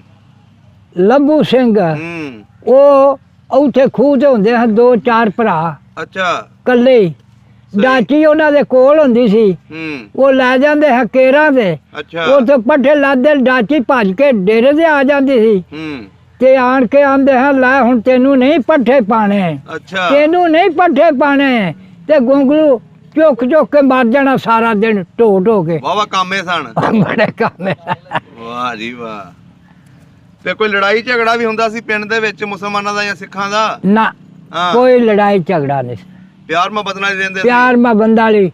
ਲੱਭੂ ਸਿੰਘ, ਹੂੰ ਉਹ ਉੱਥੇ ਖੂਹ ਤੇ ਹੁੰਦੇ ਹਨ 2-4 ਭਰਾ ਅੱਛਾ ਕੱਲੇ ਹੀ। ਡਾਚੀ ਉਹਨਾਂ ਦੇ ਕੋਲ ਹੁੰਦੀ ਸੀ, ਹੂੰ ਉਹ ਲੈ ਜਾਂਦੇ ਹਕੇਰਾਂ ਦੇ। ਅੱਛਾ ਉੱਥੇ ਪੱਠੇ ਲਾਦੇ, ਡਾਚੀ ਭੱਜ ਕੇ ਡੇਰੇ ਤੇ ਆ ਜਾਂਦੀ ਸੀ ਹੂੰ ਤੇ ਆਣ ਕੇ ਆਂਦੇ ਹਨ ਲੈ ਹੁਣ ਤੈਨੂੰ ਨਹੀਂ ਪੱਠੇ ਪਾਣੇ, ਅੱਛਾ ਤੈਨੂੰ ਨਹੀਂ ਪੱਠੇ ਪਾਣੇ। ਤੇ ਗੁੰਗਲੂ ਚੁੱਕ ਕੇ ਮਰ ਜਾਣਾ ਸਾਰਾ ਦਿਨ ਢੋ ਕੇ। ਵਾਵਾ ਕਾਮੇ ਸਨ। ਬੜੇ ਕੰਮ ਹੈ। ਵਾਹ ਜੀ ਵਾਹ। ਤੇ ਕੋਈ ਲੜਾਈ ਝਗੜਾ ਵੀ ਹੁੰਦਾ ਸੀ ਪਿੰਡ ਦੇ ਵਿੱਚ ਮੁਸਲਮਾਨਾਂ ਦਾ ਜਾਂ ਸਿੱਖਾਂ ਦਾ? ਨਾ ਹਾਂ ਕੋਈ ਲੜਾਈ ਝਗੜਾ ਨਹੀਂ ਸੀ। ਪਿਆਰ ਮੁਹੱਬਤ ਨਾਲ ਹੀ ਰਹਿੰਦੇ ਸੀ? ਪਿਆਰ ਮਾ ਬੰਦਾਲੀ।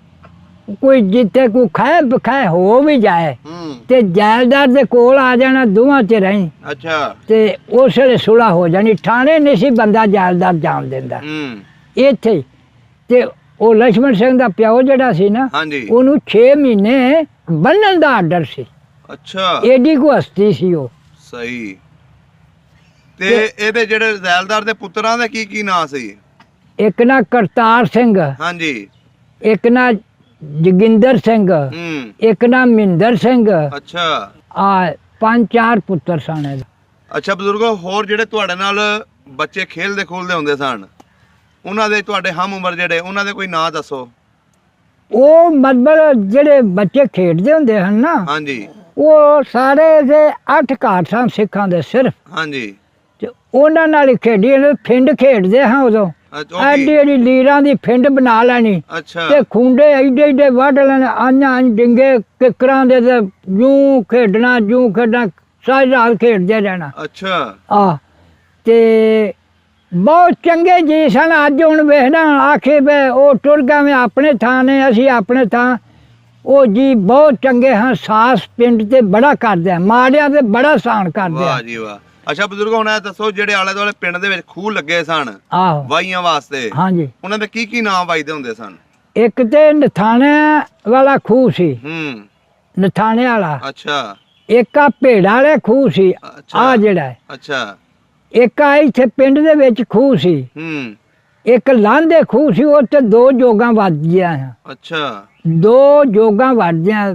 ਕੋਈ ਜਿੱਥੇ ਕੋਈ ਖਾਏ ਬਖਾਏ ਹੋ ਵੀ ਜਾਏ ਹੂੰ ਤੇ ਜੈਲਦਾਰ ਦੇ ਕੋਲ ਆ ਜਾਣਾ, ਦੋਵਾਂ ਚ ਰਹੀ ਅੱਛਾ ਤੇ ਉਸ ਵੇਲੇ ਸੁਲਾ ਹੋ ਜਾਣੀ। ਠਾਣੇ ਨਹੀਂ ਸੀ ਬੰਦਾ ਜੈਲਦਾਰ ਜਾਣ ਦਿੰਦਾ ਹੂੰ ਇੱਥੇ ਹੀ। ਤੇ ਉਹ ਲక్ష్మణ ਸਿੰਘ ਦਾ ਪਿਓ ਜਿਹੜਾ ਸੀ ਨਾ, ਹਾਂਜੀ ਉਹਨੂੰ 6 ਮਹੀਨੇ ਬੰਨਣ ਦਾ ਆਰਡਰ ਸੀ। ਅੱਛਾ ਏਡੀ ਕੋ ਹਸਤੀ ਸੀ ਉਹ। ਸਹੀ। ਤੇ ਇਹਦੇ ਜਿਹੜੇ ਜ਼ੈਲਦਾਰ ਦੇ ਪੁੱਤਰਾਂ ਦਾ ਕੀ ਨਾਂ ਸੀ? ਇੱਕ ਨਾ ਕਰਤਾਰ ਸਿੰਘ, ਹਾਂਜੀ ਇੱਕ ਨਾ ਜੋਗਿੰਦਰ ਸਿੰਘ, ਹੂੰ ਇੱਕ ਨਾ ਮਹਿੰਦਰ ਸਿੰਘ। ਅੱਛਾ ਆ 5-4 ਪੁੱਤਰ ਸਨ ਇਹਦੇ। ਅੱਛਾ ਬਜ਼ੁਰਗੋ, ਹੋਰ ਜਿਹੜੇ ਤੁਹਾਡੇ ਨਾਲ ਬੱਚੇ ਖੇਲਦੇ ਖੂਲਦੇ ਹੁੰਦੇ ਸਨ, ਉਹਨਾਂ ਦੇ ਤੁਹਾਡੇ ਹਮ ਉਮਰ ਜਿਹੜੇ, ਉਹਨਾਂ ਦੇ ਕੋਈ ਨਾਂ ਦੱਸੋ। ਉਹ ਮਤਲਬ ਜਿਹੜੇ ਬੱਚੇ ਖੇਡਦੇ ਹੁੰਦੇ ਹਨ ਨਾ, ਹਾਂਜੀ ਉਹ ਸਾਰੇ ਦੇ 8 ਘਰ ਸਨ ਸਿੱਖਾਂ ਦੇ ਸਿਰਫ। ਹਾਂਜੀ ਤੇ ਉਹਨਾਂ ਨਾਲ ਹੀ ਖੇਡੀ। ਫਿੰਡ ਖੇਡਦੇ ਹਾਂ ਉਦੋਂ, ਉਹ ਐਡੀ ਕੀ? ਐਡੀ ਲੀਰਾਂ ਦੀ ਫਿੰਡ ਬਣਾ ਲੈਣੀ ਅੱਛਾ ਤੇ ਖੁੰਡੇ ਏਡੇ ਵੱਢ ਲੈਣੇ, ਆਈਆਂ ਡਿੰਗੇ ਕਿਕਰਾਂ ਦੇ ਤੇ ਜੂੰ ਖੇਡਣਾ ਸਾਰੀ ਰਾਤ ਖੇਡਦੇ ਰਹਿਣਾ। ਅੱਛਾ ਆ ਤੇ ਬਹੁਤ ਚੰਗੇ ਜੀ ਸਨ। ਅੱਜ ਹੁਣ ਵੇਖਣਾ ਆਖੇ ਵੇ ਉਹ ਟੁਰ ਗਏ ਆਪਣੇ ਥਾਂ ਨੇ, ਅਸੀਂ ਆਪਣੇ ਥਾਂ। ਉਹ ਜੀ ਬਹੁਤ ਚੰਗੇ ਹਾਂ, ਸਾਸ ਪਿੰਡ ਤੇ ਬੜਾ ਕਰਦੇ ਆ, ਮਾੜਿਆਂ ਤੇ ਬੜਾ ਸਾਨ ਕਰਦੇ ਆ। ਵਾਹ ਜੀ ਵਾਹ। ਅੱਛਾ ਬਜ਼ੁਰਗੋ, ਹੁਣ ਇਹ ਦੱਸੋ ਜਿਹੜੇ ਆਲੇ ਦੁਆਲੇ ਪਿੰਡ ਦੇ ਵਿੱਚ ਖੂਹ ਲੱਗੇ ਸਨ ਆਹੋ ਵਾਹੀਆਂ ਵਾਸਤੇ, ਹਾਂਜੀ। ਉਹਨਾਂ ਦੇ ਕੀ ਨਾਮ ਵਾਈਦੇ ਹੁੰਦੇ ਸਨ? ਇੱਕ ਤੇ ਨਥਾਣੇ ਵਾਲਾ ਖੂਹ ਸੀ, ਹੂੰ ਨਥਾਣੇ ਵਾਲਾ। ਅੱਛਾ ਇੱਕ ਆ ਭੇੜਾਂ ਵਾਲੇ ਖੂਹ ਸੀ, ਅੱਛਾ ਆ ਜਿਹੜਾ ਹੈ। ਅੱਛਾ ਇੱਕ ਆ ਇੱਥੇ ਪਿੰਡ ਦੇ ਵਿੱਚ ਖੂਹ ਸੀ, ਹੂੰ ਇੱਕ ਲਾਂਦੇ ਖੂਹ ਸੀ। ਉਹ ਤੇ 2 ਜੋਗਾਂ ਵੱਜਦੀਆਂ ਆ, ਅੱਛਾ 2 ਜੋਗਾਂ ਵੱਜਦੀਆਂ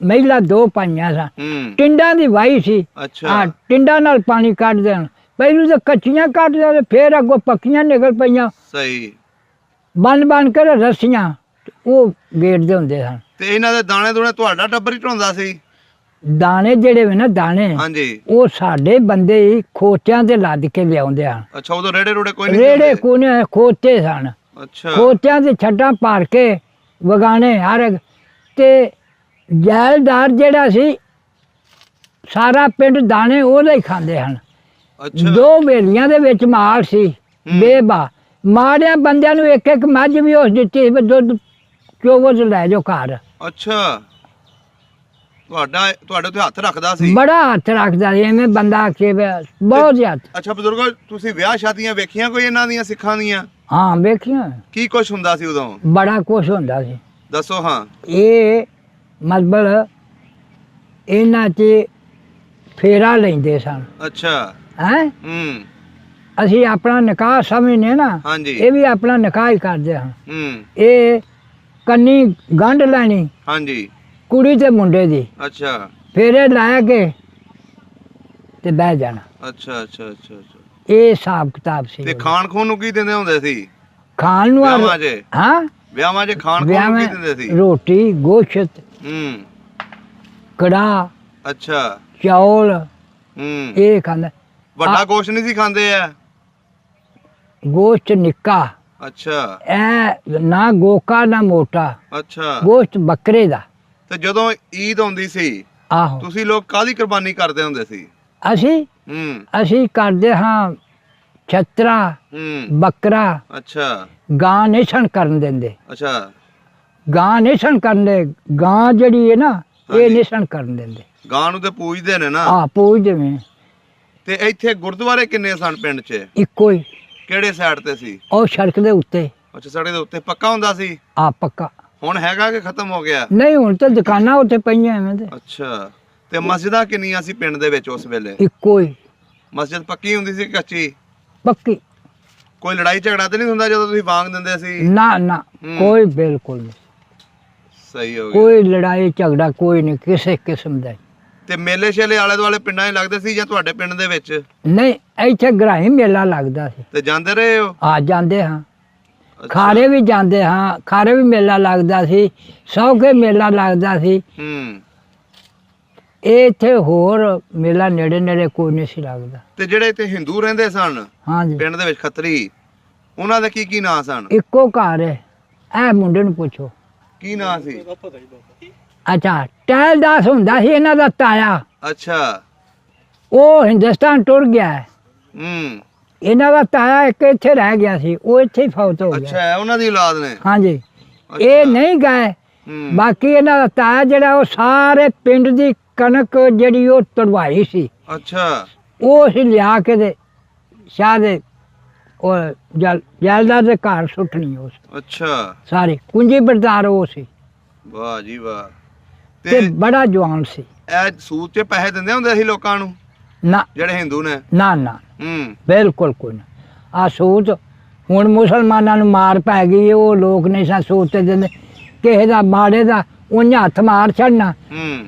ਮਹਿਲਾ 2 ਪਾਈਆਂ ਸਨ। ਹੂੰ ਟਿੰਡਾਂ ਦੀ ਵਾਈ ਸੀ। ਅੱਛਾ ਹਾਂ, ਟਿੰਡਾਂ ਨਾਲ ਪਾਣੀ ਕੱਢਦੇ ਹਨ। ਪਹਿਲੂ ਤਾਂ ਕੱਚੀਆਂ ਕੱਢਦੇ ਤੇ ਫਿਰ ਅੱਗੋਂ ਪੱਕੀਆਂ ਨਿਕਲ ਪਈਆਂ। ਸਹੀ। ਬਣ ਕੇ ਰੱਸੀਆਂ ਉਹ ਗੇੜਦੇ ਹੁੰਦੇ ਸਨ। ਤੇ ਇਹਨਾਂ ਦੇ ਦਾਣੇ ਦੂਣੇ ਤੁਹਾਡਾ ਟੱਬਰ ਹੀ ਢੋਂਦਾ ਸੀ? ਦਾਣੇ ਜਿਹੜੇ ਵੇ ਨਾ ਦਾਣੇ, ਹਾਂਜੀ। ਉਹ ਸਾਡੇ ਬੰਦੇ ਹੀ ਖੋਤਿਆਂ ਤੇ ਲੱਦ ਕੇ ਲਿਆਉਂਦੇ ਹਨ। ਅੱਛਾ, ਉਦੋਂ ਰੇੜੇ ਰੋੜੇ ਕੋਈ ਨਹੀਂ ਰੇੜੇ ਕੋਨੇ ਖੋਤੇ ਸਨ। ਅੱਛਾ ਖੋਤਿਆਂ ਤੇ ਛੱਡਾਂ ਭਰ ਕੇ ਵਗਾਣੇ ਹਰ ਇੱਕ। ਤੇ ਜੈਲਦਾਰ ਜਿਹੜਾ ਸੀ, ਸਾਰਾ ਪਿੰਡ ਦਾਣੇ ਉਹਦੇ ਹੀ ਖਾਂਦੇ ਹਨ। ਅੱਛਾ 2 ਵੇਲੀਆਂ ਦੇ ਵਿੱਚ ਮਾਲ ਸੀ ਬੇਬਾ। ਮਾੜਿਆਂ ਬੰਦਿਆਂ ਨੂੰ ਇੱਕ ਇੱਕ ਮੱਝ ਵੀ ਉਸ ਦਿੱਤੀ ਸੀ ਵੀ ਦੁੱਧ ਚੋਵੋ ਤੇ ਲੈ ਜਾਓ ਘਰ। ਅੱਛਾ, ਤੁਹਾਡੇ ਉੱਤੇ ਹੱਥ ਰੱਖਦਾ ਸੀ? ਬੜਾ ਹੱਥ ਰੱਖਦਾ ਸੀ, ਐਵੇਂ ਬੰਦਾ ਆਖੇ ਵੀ ਬਹੁਤ ਹੱਥ। ਅੱਛਾ ਬਜ਼ੁਰਗੋ, ਤੁਸੀਂ ਵਿਆਹ ਸ਼ਾਦੀਆਂ ਵੇਖੀਆਂ ਕੋਈ ਇਹਨਾਂ ਦੀਆਂ ਸਿੱਖਾਂ ਦੀਆਂ? ਹਾਂ ਵੇਖੀਆਂ, ਕੀ ਕੁਛ ਹੁੰਦਾ ਸੀ ਉਦੋਂ? ਬੜਾ ਕੁਛ ਹੁੰਦਾ ਸੀ। ਦੱਸੋ ਹਾਂ। ਇਹ ਮਤਲਬ ਇਹਨਾਂ 'ਚ ਫੇਰਾ ਲੈਂਦੇ ਸਨ। ਅੱਛਾ। ਹੈਂ, ਹੂੰ ਅਸੀਂ ਆਪਣਾ ਨਿਕਾਹ ਸਮਝਨੇ ਨਾ, ਹਾਂਜੀ। ਇਹ ਵੀ ਆਪਣਾ ਨਿਕਾਹ ਹੀ ਕਰਦੇ ਹਨ। ਹੂੰ ਇਹ ਕੰਨੀ ਗੰਢ ਲੈਣੀ ਹਾਂਜੀ। ਕੁੜੀ ਤੇ ਮੁੰਡੇ ਦੀ, ਅੱਛਾ ਫੇਰੇ ਲੈ ਕੇ ਤੇ ਬਹਿ ਜਾਣਾ। ਅੱਛਾ ਅੱਛਾ ਅੱਛਾ ਅੱਛਾ। ਇਹ ਹਿਸਾਬ ਕਿਤਾਬ ਸੀ। ਤੇ ਖਾਣ ਖੂਨ ਨੂੰ ਕੀ ਦਿੰਦੇ ਹੁੰਦੇ ਸੀ ਖਾਣ ਨੂੰ ਵਿਆਹਾਂ 'ਚ? ਹਾਂ, ਵਿਆਹਾਂ 'ਚ ਖਾਣ ਖੂਨ ਵਿਆਹ ਨੂੰ ਕੀ ਵਿੱਚ ਦਿੰਦੇ ਸੀ? ਰੋਟੀ, ਗੋਸ਼ਤ, ਹੂੰ ਕੜਾਹ, ਅੱਛਾ। ਚੌਲ, ਹੂੰ ਇਹ ਖਾਂਦਾ। ਵੱਡਾ ਗੋਸ਼ਤ ਨਹੀਂ ਸੀ ਖਾਂਦੇ ਆ? ਗੋਸ਼ਤ ਨਿੱਕਾ, ਅੱਛਾ ਇਹ ਨਾ ਗੋਕਾ ਨਾ ਮੋਟਾ, ਅੱਛਾ। ਗੋਸ਼ਤ ਬੱਕਰੇ ਦਾ। ਤੇ ਜਦੋਂ ਈਦ ਆਉਂਦੀ ਸੀ, ਆਹੋ, ਤੁਸੀਂ ਲੋਕ ਕਾਹਦੀ ਕੁਰਬਾਨੀ ਕਰਦੇ ਹੁੰਦੇ ਸੀ? ਅਸੀਂ ਕਰਦੇ ਹਾਂ ਛਤਰਾ, ਹੂੰ ਬੱਕਰਾ। ਅੱਛਾ ਗਾਂ ਨਹੀਂ ਸਣ ਕਰਨ ਦਿੰਦੇ, ਅੱਛਾ। ਗਾਂ ਨਹੀਂ ਸਣ ਕਰਨ ਦੇ। ਗਾਂ ਜਿਹੜੀ ਹੈ ਨਾ, ਹਾਂਜੀ। ਇਹ ਨਹੀਂ ਸਣ ਕਰਨ ਦਿੰਦੇ। ਗਾਂ ਨੂੰ ਤੇ ਪੂਜਦੇ ਨੇ ਨਾ। ਪੂਜਦੇ ਨੇ। ਤੇ ਇੱਥੇ ਗੁਰਦੁਆਰੇ ਕਿੰਨੇ ਸਨ ਪਿੰਡ 'ਚ? ਇੱਕੋ ਹੀ, ਕਿਹੜੇ ਸਾਈਡ ਤੇ ਸੀ? ਉਹ ਸੜਕ ਦੇ ਉੱਤੇ। ਅੱਛਾ, ਸੜਕ ਦੇ ਉੱਤੇ ਪੱਕਾ ਹੁੰਦਾ ਸੀ? ਪੱਕਾ। ਹੁਣ ਹੈਗਾ ਕਿ ਖਤਮ ਹੋ ਗਿਆ? ਨਹੀਂ, ਹੁਣ ਤਾਂ ਦੁਕਾਨਾਂ ਉੱਤੇ ਪਈਆਂ ਐਵੇਂ ਤੇ। ਅੱਛਾ। ਤੇ ਮਸਜਿਦਾਂ ਕਿੰਨੀਆਂ ਸੀ ਪਿੰਡ ਦੇ ਵਿੱਚ ਉਸ ਵੇਲੇ? ਇੱਕੋ ਹੀ, ਮਸਜਿਦ ਪੱਕੀ ਹੁੰਦੀ ਸੀ ਕਿ ਕੱਚੀ? ਪੱਕੀ। ਕੋਈ ਲੜਾਈ ਝਗੜਾ ਤੇ ਨਹੀਂ ਹੁੰਦਾ ਜਦੋਂ ਤੁਸੀਂ ਵਾਂਗ ਦਿੰਦੇ ਸੀ? ਨਾ ਨਾ, ਕੋਈ ਬਿਲਕੁਲ ਨਹੀਂ। ਸਹੀ ਹੋ ਗਿਆ। ਕੋਈ ਲੜਾਈ ਝਗੜਾ ਕੋਈ ਨਹੀਂ ਕਿਸੇ ਕਿਸਮ ਦਾ। ਤੇ ਮੇਲੇ ਸ਼ੇਲੇ ਆਲੇ ਦੁਆਲੇ ਪਿੰਡਾਂ 'ਚ ਲੱਗਦੇ ਸੀ ਜਾਂ ਤੁਹਾਡੇ ਪਿੰਡ ਦੇ ਵਿੱਚ? ਨਹੀਂ, ਇੱਥੇ ਗਰਾਹੀ ਮੇਲਾ ਲੱਗਦਾ ਸੀ। ਤੇ ਜਾਂਦੇ ਰਹੇ ਹੋ? ਜਾਂਦੇ ਹਾਂ। ਅੱਛਾ। ਖਾਰੇ ਵੀ ਜਾਂਦੇ ਹਾਂ, ਖਾਰੇ ਵੀ ਮੇਲਾ ਲੱਗਦਾ ਸੀ, ਸੌਕੇ ਮੇਲਾ ਲੱਗਦਾ ਸੀ। ਹੂੰ। ਇਹ ਇੱਥੇ ਹੋਰ ਮੇਲਾ ਨੇੜੇ ਨੇੜੇ ਕੋਈ ਨਹੀਂ ਸੀ ਲੱਗਦਾ। ਤੇ ਜਿਹੜੇ ਇੱਥੇ ਹਿੰਦੂ ਰਹਿੰਦੇ ਸਨ ਹਾਂਜੀ, ਪਿੰਡ ਦੇ ਵਿੱਚ, ਖੱਤਰੀ, ਉਹਨਾਂ ਦੇ ਕੀ ਨਾਂ ਸਨ? ਇੱਕੋ ਘਰ ਹੈ। ਇਹ ਮੁੰਡੇ ਨੂੰ ਪੁੱਛੋ ਕੀ ਨਾਂ ਸੀ? ਅੱਛਾ, ਟਹਿਲਦਾਸ ਹੁੰਦਾ ਸੀ ਇਹਨਾਂ ਦਾ ਤਾਇਆ। ਅੱਛਾ। ਉਹ ਹਿੰਦੁਸਤਾਨ ਟੁਰ ਗਿਆ ਹੈ। ਹੂੰ ਇਹਨਾਂ ਦਾ ਤਾਇਆ ਇੱਕ ਇੱਥੇ ਰਹਿ ਗਿਆ ਸੀ, ਉਹ ਇੱਥੇ ਹੀ ਫੌਤ ਹੋ ਗਿਆ। ਅੱਛਾ, ਉਹਨਾਂ ਦੀ ਔਲਾਦ ਨੇ? ਹਾਂਜੀ, ਅੱਛਾ। ਇਹ ਨਹੀਂ ਗਏ। ਹੂੰ ਬਾਕੀ ਇਹਨਾਂ ਦਾ ਤਾਇਆ ਜਿਹੜਾ, ਉਹ ਸਾਰੇ ਪਿੰਡ ਦੀ ਕਣਕ ਜਿਹੜੀ ਉਹ ਤੁੜਵਾਈ ਸੀ, ਅੱਛਾ ਉਹ ਅਸੀਂ ਲਿਆ ਕੇ ਤੇ ਸ਼ਾਹ ਦੇ ਉਹ ਜੈਲਦਾਰ ਦੇ ਘਰ ਸੁੱਟਣੀ। ਉਸ ਅੱਛਾ। ਸਾਰੀ ਕੁੰਜੀ ਬਰਦਾਰ ਉਹ ਸੀ ਵਾਹ ਜੀ ਵਾਹ। ਤੇ ਬੜਾ ਜਵਾਨ ਸੀ। ਇਹ ਸੂਤ 'ਚ ਪੈਸੇ ਦਿੰਦੇ ਹੁੰਦੇ ਸੀ ਲੋਕਾਂ ਨੂੰ ਨਾ ਜਿਹੜੇ ਹਿੰਦੂ ਨੇ? ਨਾ ਨਾ, ਹੂੰ ਬਿਲਕੁਲ ਕੋਈ ਨਾ। ਸੂਤ ਹੁਣ ਮੁਸਲਮਾਨਾਂ ਨੂੰ ਮਾਰ ਪੈ ਗਈ, ਉਹ ਲੋਕ ਨਹੀਂ ਸਾ ਸੂਤ ਤੇ ਦਿੰਦੇ। ਕਿਸੇ ਦਾ ਮਾੜੇ ਦਾ ਉਹਨੇ ਹੱਥ ਮਾਰ ਛੱਡਣਾ। ਹੂੰ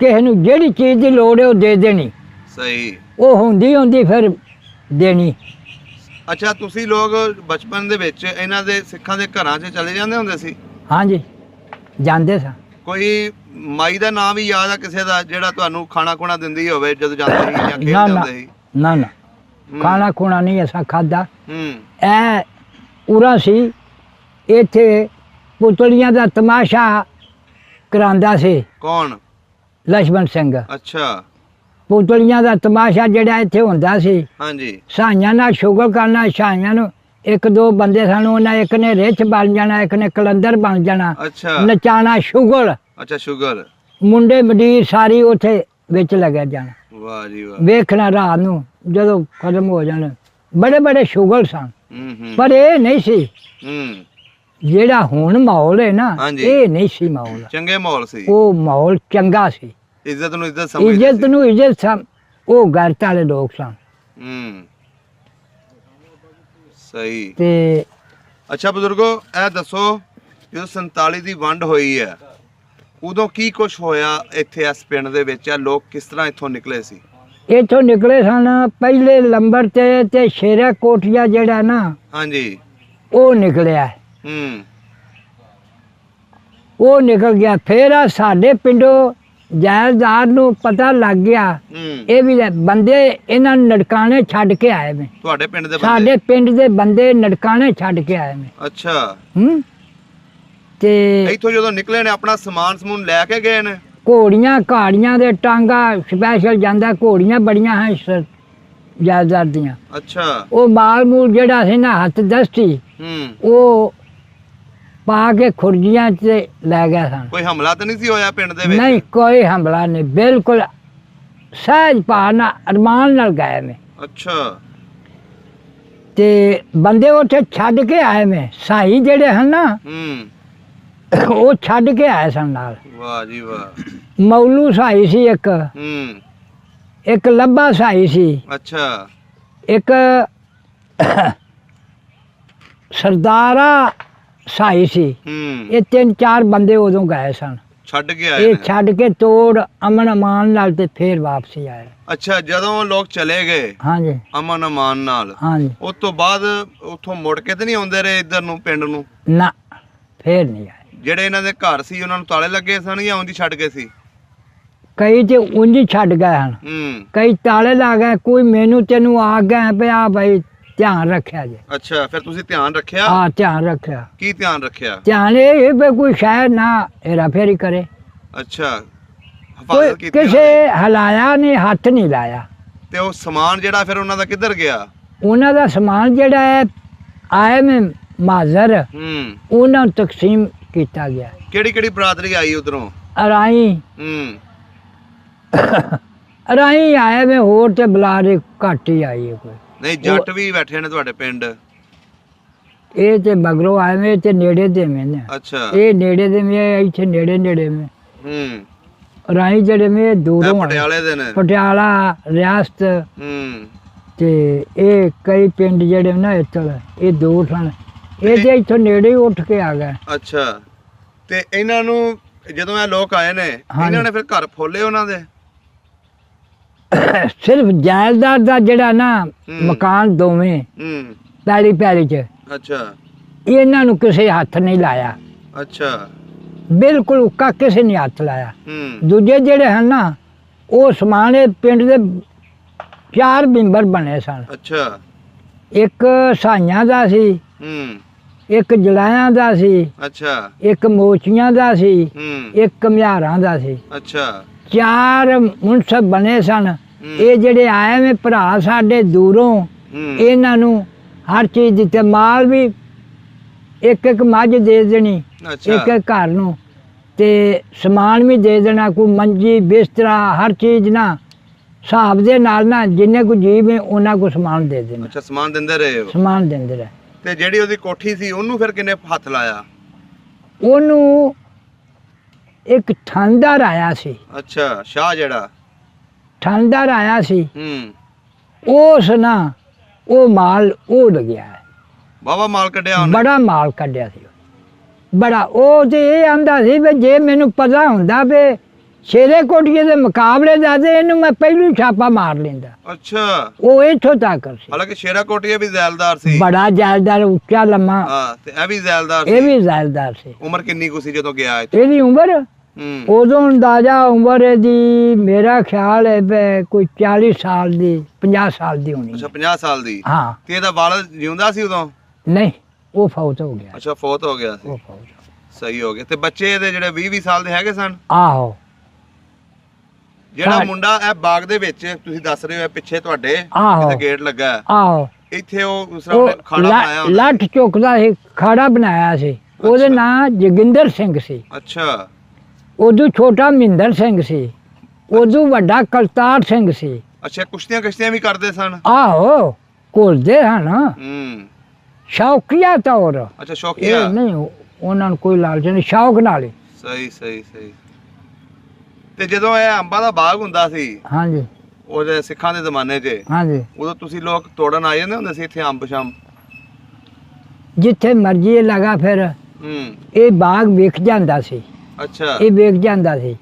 ਕਿਸੇ ਨੂੰ ਜਿਹੜੀ ਚੀਜ਼ ਦੀ ਲੋੜ ਹੈ ਉਹ ਦੇ ਦੇਣੀ, ਸਹੀ। ਉਹ ਹੁੰਦੀ ਫਿਰ ਦੇਣੀ। ਅੱਛਾ, ਤੁਸੀਂ ਲੋਕ ਬਚਪਨ ਦੇ ਵਿੱਚ ਇਹਨਾਂ ਦੇ ਸਿੱਖਾਂ ਦੇ ਘਰਾਂ 'ਚ ਚਲੇ ਜਾਂਦੇ ਹੁੰਦੇ ਸੀ? ਹਾਂਜੀ, ਜਾਂਦੇ ਸਾਂ। ਕੋਈ ਮਾਈ ਦਾ ਨਾਮ ਵੀ ਯਾਦ ਆ ਕਿਸੇ ਦਾ ਜਿਹੜਾ ਤੁਹਾਨੂੰ ਖਾਣਾ ਖੁਣਾ ਦਿੰਦੀ ਹੋਵੇ ਜਦੋਂ ਜਾਂਦੇ ਸੀ ਜਾਂ ਖੇਡ ਨਾ ਜਾਂਦੇ ਸੀ? ਨਾ ਨਾ, ਖਾਣਾ ਖੁਣਾ ਨਹੀਂ ਅਸਾਂ ਖਾਦਾ। ਹੂੰ ਇਹ ਉਰਾ ਸੀ, ਇੱਥੇ ਪੁਤਲੀਆਂ ਦਾ ਤਮਾਸ਼ਾ ਕਰਾਉਂਦਾ ਸੀ ਕੌਣ? ਲਛਮਣ ਸਿੰਘ। ਅੱਛਾ। ਪੁਤਲੀਆਂ ਦਾ ਤਮਾਸ਼ਾ ਜਿਹੜਾ ਇੱਥੇ ਹੁੰਦਾ ਸੀ, ਹਾਂਜੀ। ਸਾਈਆਂ ਨਾਲ ਸ਼ੁਗਲ ਕਰਨਾ। ਸਾਈਆਂ ਨੂੰ ਇੱਕ ਦੋ ਬੰਦੇ ਸਨ, ਉਹਨਾਂ ਇੱਕ ਨੇ ਰਿੱਛ ਬਣ ਜਾਣਾ, ਇੱਕ ਨੇ ਕਲੰਦਰ ਬਣ ਜਾਣਾ, ਅੱਛਾ ਨਚਾਣਾ ਸ਼ੁਗਲ। ਅੱਛਾ, ਸ਼ੂਗਰ। ਮੁੰਡੇ ਮੰਡੀਰ ਸਾਰੀ ਉੱਥੇ ਵਿੱਚ ਲੱਗਿਆ ਜਾਣਾ, ਵਾਹ ਜੀ ਵਾਹ। ਵੇਖਣਾ ਰਾਤ ਨੂੰ ਜਦੋਂ ਖਤਮ ਹੋ ਜਾਣ। ਬੜੇ ਬੜੇ ਸ਼ੁਗਲ ਸਨ, ਹੂੰ ਪਰ ਇਹ ਨਹੀਂ ਸੀ ਹੂੰ। ਜਿਹੜਾ ਹੁਣ ਮਾਹੌਲ ਹੈ ਨਾ, ਹਾਂਜੀ। ਇਹ ਨਹੀਂ ਸੀ ਮਾਹੌਲ। ਚੰਗੇ ਮਾਹੌਲ ਸੀ, ਉਹ ਮਾਹੌਲ ਚੰਗਾ ਸੀ, ਇੱਜ਼ਤ ਨੂੰ ਇੱਜ਼ਤ ਸਮਝਦੇ ਇੱਜ਼ਤ ਸੀ। ਨੂੰ ਇੱਜ਼ਤ ਸਨ, ਉਹ ਗੈਰਤ ਵਾਲੇ ਲੋਕ ਸਨ। ਹੂੰ ਸਹੀ। ਤੇ ਅੱਛਾ ਬਜ਼ੁਰਗੋ, ਇਹ ਦੱਸੋ ਜਦੋਂ 47 ਦੀ ਵੰਡ ਹੋਈ ਹੈ, ਉਦੋਂ ਕੀ ਕੁਝ ਹੋਇਆ ਇੱਥੇ ਇਸ ਪਿੰਡ ਦੇ ਵਿੱਚ? ਆ ਲੋਕ ਕਿਸ ਤਰ੍ਹਾਂ ਇੱਥੋਂ ਨਿਕਲੇ ਸੀ? ਇੱਥੋਂ ਨਿਕਲੇ ਸਨ ਪਹਿਲੇ ਨੰਬਰ ਤੇ ਸ਼ੇਰਾ ਕੋਟੀਆ ਜਿਹੜਾ ਨਾ, ਹਾਂਜੀ, ਉਹ ਨਿਕਲਿਆ। ਉਹ ਨਿਕਲ ਗਿਆ। ਫਿਰ ਆ ਸਾਡੇ ਪਿੰਡੋਂ ਜਾਇਦਾਰ ਨੂੰ ਪਤਾ ਲੱਗ ਗਿਆ ਇਹ ਵੀ ਬੰਦੇ ਇਹਨਾਂ ਨੂੰ ਨਨਕਾਣੇ ਛੱਡ ਕੇ ਆਏ ਨੇ। ਤੁਹਾਡੇ ਪਿੰਡ ਦੇ ਬੰਦੇ? ਸਾਡੇ ਪਿੰਡ ਦੇ ਬੰਦੇ ਨਨਕਾਣੇ ਛੱਡ ਕੇ ਆਏ ਨੇ। ਅੱਛਾ। ਤੇ ਇੱਥੋਂ ਜਦੋਂ ਨਿਕਲੇ ਨੇ ਆਪਣਾ ਸਮਾਨ ਸਮੂਨ ਲੈ ਕੇ ਗਏ ਨੇ? ਘੋੜੀਆਂ ਘਾੜੀਆਂ ਦੇ ਟਾਂਗਾ ਸਪੈਸ਼ਲ ਜਾਂਦਾ, ਘੋੜੀਆਂ ਬੜੀਆਂ ਹੈ ਜਾਇਦਾਰ ਦੀਆਂ। ਅੱਛਾ। ਉਹ ਮਾਲ ਮੂਲ ਜਿਹੜਾ ਸੀ ਨਾ ਹੱਥ ਦਸਤੀ, ਉਹ ਪਾ ਕੇ ਖੁਰਜੀਆਂ 'ਚ ਲੈ ਗਿਆ ਸਨ। ਕੋਈ ਹਮਲਾ ਤਾਂ ਨਹੀਂ ਸੀ ਹੋਇਆ ਪਿੰਡ ਦੇ ਵਿੱਚ? ਨਹੀਂ, ਕੋਈ ਹਮਲਾ ਨਹੀਂ, ਬਿਲਕੁਲ ਸਹਿਜ ਭਾਵਨਾ ਅਰਮਾਨ ਨਾਲ ਗਏ ਨੇ। ਅੱਛਾ। ਤੇ ਬੰਦੇ ਉੱਥੇ ਛੱਡ ਕੇ ਆਏ ਨੇ, ਸਾਈ ਜਿਹੜੇ ਹਨ ਨਾ, ਉਹ ਛੱਡ ਕੇ ਆਏ ਸਨ ਨਾਲ। ਵਾਹ ਜੀ ਵਾਹ। ਮੌਲੂ ਸਾਈ ਸੀ ਇੱਕ, ਇੱਕ ਲੱਭਾ ਸਾਈ ਸੀ। ਅੱਛਾ। ਇੱਕ ਸਰਦਾਰਾ ਸਾਈ ਸੀ। ਇਹ 3-4 ਬੰਦੇ ਉਦੋਂ ਗਏ ਸਨ, ਛੱਡ ਕੇ ਆਏ। ਇਹ ਛੱਡ ਕੇ ਤੋੜ ਅਮਨ ਅਮਾਨ ਨਾਲ ਤੇ ਫੇਰ ਵਾਪਸੀ ਆਏ। ਅੱਛਾ, ਜਦੋਂ ਲੋਕ ਚਲੇ ਗਏ ਹਾਂਜੀ ਅਮਨ ਅਮਾਨ ਨਾਲ, ਹਾਂਜੀ, ਉਸ ਤੋਂ ਬਾਅਦ ਉੱਥੋਂ ਮੁੜ ਕੇ ਤੇ ਨਹੀਂ ਆਉਂਦੇ ਰਹੇ ਇੱਧਰ ਨੂੰ ਪਿੰਡ ਨੂੰ? ਨਾ, ਫੇਰ ਨਹੀਂ ਆਏ। ਜਿਹੜੇ ਇਹਨਾਂ ਦੇ ਘਰ ਸੀ ਉਹਨਾਂ ਨੂੰ ਤਾਲੇ ਲੱਗੇ ਸਨ ਜਾਂ ਉਂਝ ਛੱਡ ਗਏ ਸੀ? ਕਈ ਤੇ ਉਂਝ ਛੱਡ ਗਏ ਹਨ, ਕਈ ਤਾਲੇ ਲਾ ਗਏ। ਕੋਈ ਮੈਨੂੰ ਤੈਨੂੰ ਆ ਗਿਆ ਪਿਆ ਭਾਈ ਧਿਆਨ ਰੱਖਿਆ ਜੇ। ਅੱਛਾ, ਫਿਰ ਤੁਸੀਂ ਧਿਆਨ ਰੱਖਿਆ? ਹਾਂ, ਧਿਆਨ ਰੱਖਿਆ। ਕੀ ਧਿਆਨ ਰੱਖਿਆ? ਧਿਆਨ ਇਹ ਵੀ ਕੋਈ ਸ਼ਾਇਦ ਨਾ ਹੇਰਾ ਫੇਰੀ ਕਰੇ। ਅੱਛਾ, ਕੋਈ ਹਿਫਾਜ਼ਤ ਕੀਤੀ ਕਿਸੇ ਹਲਾਇਆ ਨਹੀਂ, ਹੱਥ ਨਹੀਂ ਲਾਇਆ। ਤੇ ਉਹ ਸਮਾਨ ਜਿਹੜਾ ਫਿਰ ਉਹਨਾਂ ਦਾ ਕਿੱਧਰ ਗਿਆ? ਉਹਨਾਂ ਦਾ ਸਮਾਨ ਜਿਹੜਾ ਹੈ ਆਏ ਮੈਂ ਮਾਜ਼ਰ, ਉਹਨਾਂ ਨੂੰ ਤਕਸੀਮ ਕੀਤਾ ਗਿਆ। ਕਿਹੜੀ ਕਿਹੜੀ ਬਰਾਦਰੀ ਆਈ ਉਧਰੋਂ? ਅਰਾਈ ਅਰਾਈ ਆਏ ਮੈਂ, ਹੋਰ ਤੇ ਬਲਾਰੇ ਘੱਟ ਹੀ ਆਈ ਹੈ ਕੋਈ। ਨਹੀਂ, ਜੱਟ ਵੀ ਬੈਠੇ ਨੇ ਤੁਹਾਡੇ ਪਿੰਡ? ਇਹ ਤੇ ਮਗਰੋਂ ਆਏ ਮੈਂ, ਤੇ ਨੇੜੇ ਦੇ ਮੈਂ ਨੇ। ਅੱਛਾ। ਇਹ ਨੇੜੇ ਦੇ ਮੈਂ, ਇੱਥੇ ਨੇੜੇ ਨੇੜੇ ਮੈਂ। ਅਰਾਈ ਜਿਹੜੇ ਮੈਂ ਦੂਰੋਂ ਆਏ। ਪਟਿਆਲੇ ਦੇ ਨੇ? ਪਟਿਆਲਾ ਰਿਆਸਤ। ਤੇ ਇਹ ਕਈ ਪਿੰਡ ਜਿਹੜੇ ਨਾ ਇੱਥੋਂ, ਇਹ ਦੂਰ ਸਨ, ਇਹ ਤੇ ਇੱਥੋਂ ਨੇੜੇ ਹੀ ਉੱਠ ਕੇ ਆ ਗਏ। ਅੱਛਾ। ਤੇ ਇਹਨਾਂ ਨੂੰ ਜਦੋਂ ਇਹ ਲੋਕ ਆਏ ਨੇ, ਇਹਨਾਂ ਨੇ ਫਿਰ ਘਰ ਫੋਲੇ ਉਹਨਾਂ ਦੇ? ਸਿਰਫ ਜਾਇਦਾਦ ਦਾ ਜਿਹੜਾ ਨਾ ਮਕਾਨ ਦੋਵੇਂ ਪੈਲੀ ਪੈਲੀ ਚ। ਅੱਛਾ। ਇਹਨਾਂ ਨੂੰ ਕਿਸੇ ਹੱਥ ਨਹੀਂ ਲਾਇਆ। ਅੱਛਾ। ਬਿਲਕੁਲ ਉੱਕਾ ਕਿਸੇ ਨੇ ਹੱਥ ਲਾਇਆ। ਦੂਜੇ ਜਿਹੜੇ ਹਨ ਨਾ, ਉਹ ਸਮਾਣੇ ਪਿੰਡ ਦੇ 4 ਮੈਂਬਰ ਬਣੇ ਸਨ। ਅੱਛਾ। ਇੱਕ ਸਾਈਆਂ ਦਾ ਸੀ, ਇੱਕ ਜਲਾਇਆਂ ਦਾ ਸੀ, ਅੱਛਾ, ਇੱਕ ਮੋਚੀਆਂ ਦਾ ਸੀ, ਇੱਕ ਕਮਿਆਰਾਂ ਦਾ ਸੀ। ਅੱਛਾ। 4 ਮੁਨਸਬ ਬਣੇ ਸਨ। ਇਹ ਜਿਹੜੇ ਆਏ ਨੇ ਭਰਾ ਸਾਡੇ ਦੂਰੋਂ, ਇਹਨਾਂ ਨੂੰ ਹਰ ਚੀਜ਼ ਦਿੱਤੇ, ਮਾਲ ਵੀ ਇੱਕ ਇੱਕ ਮੱਝ ਦੇ ਦੇਣੀ, ਇੱਕ ਇੱਕ ਘਰ ਨੂੰ, ਤੇ ਸਮਾਨ ਵੀ ਦੇ ਦੇਣਾ, ਕੋਈ ਮੰਜੀ ਬਿਸਤਰਾ ਹਰ ਚੀਜ਼ ਨਾ ਹਿਸਾਬ ਦੇ ਨਾਲ ਨਾ, ਜਿੰਨੇ ਕੋ ਜੀਵ ਹੈ ਉਹਨਾਂ ਕੋ ਸਮਾਨ ਦੇ ਦੇਣਾ। ਅੱਛਾ, ਸਮਾਨ ਦਿੰਦੇ ਰਹੇ ਹੋ? ਸਮਾਨ ਦਿੰਦੇ ਰਹੇ। ਤੇ ਜਿਹੜੀ ਉਹਦੀ ਕੋਠੀ ਸੀ ਉਹਨੂੰ ਫਿਰ ਕਿੰਨੇ ਹੱਥ ਲਾਇਆ? ਉਹਨੂੰ ਇੱਕ ਠਾਣਦਾਰ ਆਇਆ ਸੀ। ਅੱਛਾ, ਸ਼ਾਹ ਜਿਹੜਾ ਠਾਣਦਾਰ ਆਇਆ ਸੀ, ਉਸ ਨਾ ਉਹ ਮਾਲ ਉਹ ਲੱਗਿਆ ਹੈ, ਬਾਬਾ ਮਾਲ ਕੱਢਿਆ ਉਹਨੇ? ਬੜਾ ਮਾਲ ਕੱਢਿਆ ਸੀ, ਬੜਾ। ਉਹ ਤੇ ਇਹ ਆਂਦਾ ਸੀ ਵੀ ਜੇ ਮੈਨੂੰ ਪਤਾ ਹੁੰਦਾ ਵੀ ਸ਼ੇਰੇ ਕੋਟੀਏ ਦੇ ਮੁਕਾਬਲੇ ਦਾ ਤੇ ਇਹਨੂੰ ਮੈਂ ਪਹਿਲੂ ਛਾਪਾ ਮਾਰ ਲੈਂਦਾ। ਅੱਛਾ। ਉਹ ਇੱਥੋਂ ਤੱਕ ਸੀ। ਹਾਲਾਂਕਿ ਸ਼ੇਰਾ ਕੋਟੀਆ ਵੀ ਜ਼ੈਲਦਾਰ ਸੀ? ਬੜਾ ਜ਼ੈਲਦਾਰ, ਉੱਚਾ ਲੰਮਾ। ਹਾਂ, ਤੇ ਇਹ ਵੀ ਜ਼ੈਲਦਾਰ ਸੀ? ਇਹ ਵੀ ਜ਼ੈਲਦਾਰ ਸੀ। ਉਮਰ ਕਿੰਨੀ ਕੁ ਸੀ ਜਦੋਂ ਗਿਆ ਇੱਥੇ? ਇਹਦੀ ਉਮਰ ਉਦੋਂ ਅੰਦਾਜ਼ਾ ਉਮਰ ਇਹਦੀ ਮੇਰਾ ਖਿਆਲ ਹੈ ਕੋਈ 40 ਸਾਲ ਦੀ, 50 ਸਾਲ ਦੀ ਹੋਣੀ। ਅੱਛਾ, 50 ਸਾਲ ਦੀ। ਹਾਂ। ਤੇ ਇਹਦਾ ਵਾਲਦ ਜਿਉਂਦਾ ਸੀ ਉਦੋਂ? ਨਹੀਂ, ਉਹ ਫੌਤ ਹੋ ਗਿਆ। ਅੱਛਾ, ਫੌਤ ਹੋ ਗਿਆ ਸੀ। ਉਹ ਫੌਤ। ਸਹੀ ਹੋ ਗਿਆ। ਤੇ ਬੱਚੇ ਇਹਦੇ ਜਿਹੜੇ 20 ਸਾਲ ਦੇ ਹੈਗੇ ਸਨ? ਆਹੋ। ਜਿਹੜਾ ਮੁੰਡਾ ਇਹ ਬਾਗ ਦੇ ਵਿੱਚ ਤੁਸੀਂ ਦੱਸ ਰਹੇ ਹੋ ਪਿੱਛੇ ਤੁਹਾਡੇ ਕਿਤੇ ਗੇਟ ਲੱਗਾ ਹੈ, ਆਹੋ, ਇੱਥੇ ਉਹ ਖਾੜਾ ਬਣਾਇਆ ਹੁੰਦਾ? ਲੱਠ ਚੁੱਕਦਾ ਸੀ, ਖਾੜਾ ਬਣਾਇਆ ਸੀ। ਉਹਦੇ ਨਾਂ ਜੋਗਿੰਦਰ ਸਿੰਘ ਸੀ। ਅੱਛਾ। ਉਦੋਂ ਛੋਟਾ ਮਹਿੰਦਰ ਸਿੰਘ ਸੀ, ਉਦੋਂ ਵੱਡਾ ਕਰਤਾਰ ਸਿੰਘ ਸੀ। ਅੱਛਾ, ਕੁਸ਼ਤੀਆਂ ਕਸ਼ਤੀਆਂ ਵੀ ਕਰਦੇ ਸਨ? ਆਹੋ, ਘੁਲਦੇ ਹਨ, ਸ਼ੌਕੀਆ ਤੌਰ। ਅੱਛਾ, ਸ਼ੌਕੀਆ। ਇਹ ਨਹੀਂ ਉਹਨਾਂ ਨੂੰ ਕੋਈ ਲਾਲਚ ਨਹੀਂ, ਸ਼ੌਕ ਨਾਲ ਹੀ। ਸਹੀ ਸਹੀ ਸਹੀ। ਤੇ ਜਦੋਂ ਇਹ ਅੰਬਾਂ ਦਾ ਬਾਗ ਹੁੰਦਾ ਸੀ, ਹਾਂਜੀ, ਉਹਦੇ ਸਿੱਖਾਂ ਦੇ ਜ਼ਮਾਨੇ 'ਚ, ਹਾਂਜੀ, ਉਦੋਂ ਤੁਸੀਂ ਲੋਕ ਤੋੜਨ ਆ ਜਾਂਦੇ ਹੁੰਦੇ ਸੀ ਇੱਥੇ ਅੰਬ ਸ਼ਾਮ? ਜਿੱਥੇ ਮਰਜ਼ੀ ਲਗਾ ਫਿਰ ਇਹ ਬਾਗ ਵਿਕ ਜਾਂਦਾ ਸੀ। ਅੱਛਾ ਇਹ ਵੇਚ ਜਾਂਦਾ ਸੀ।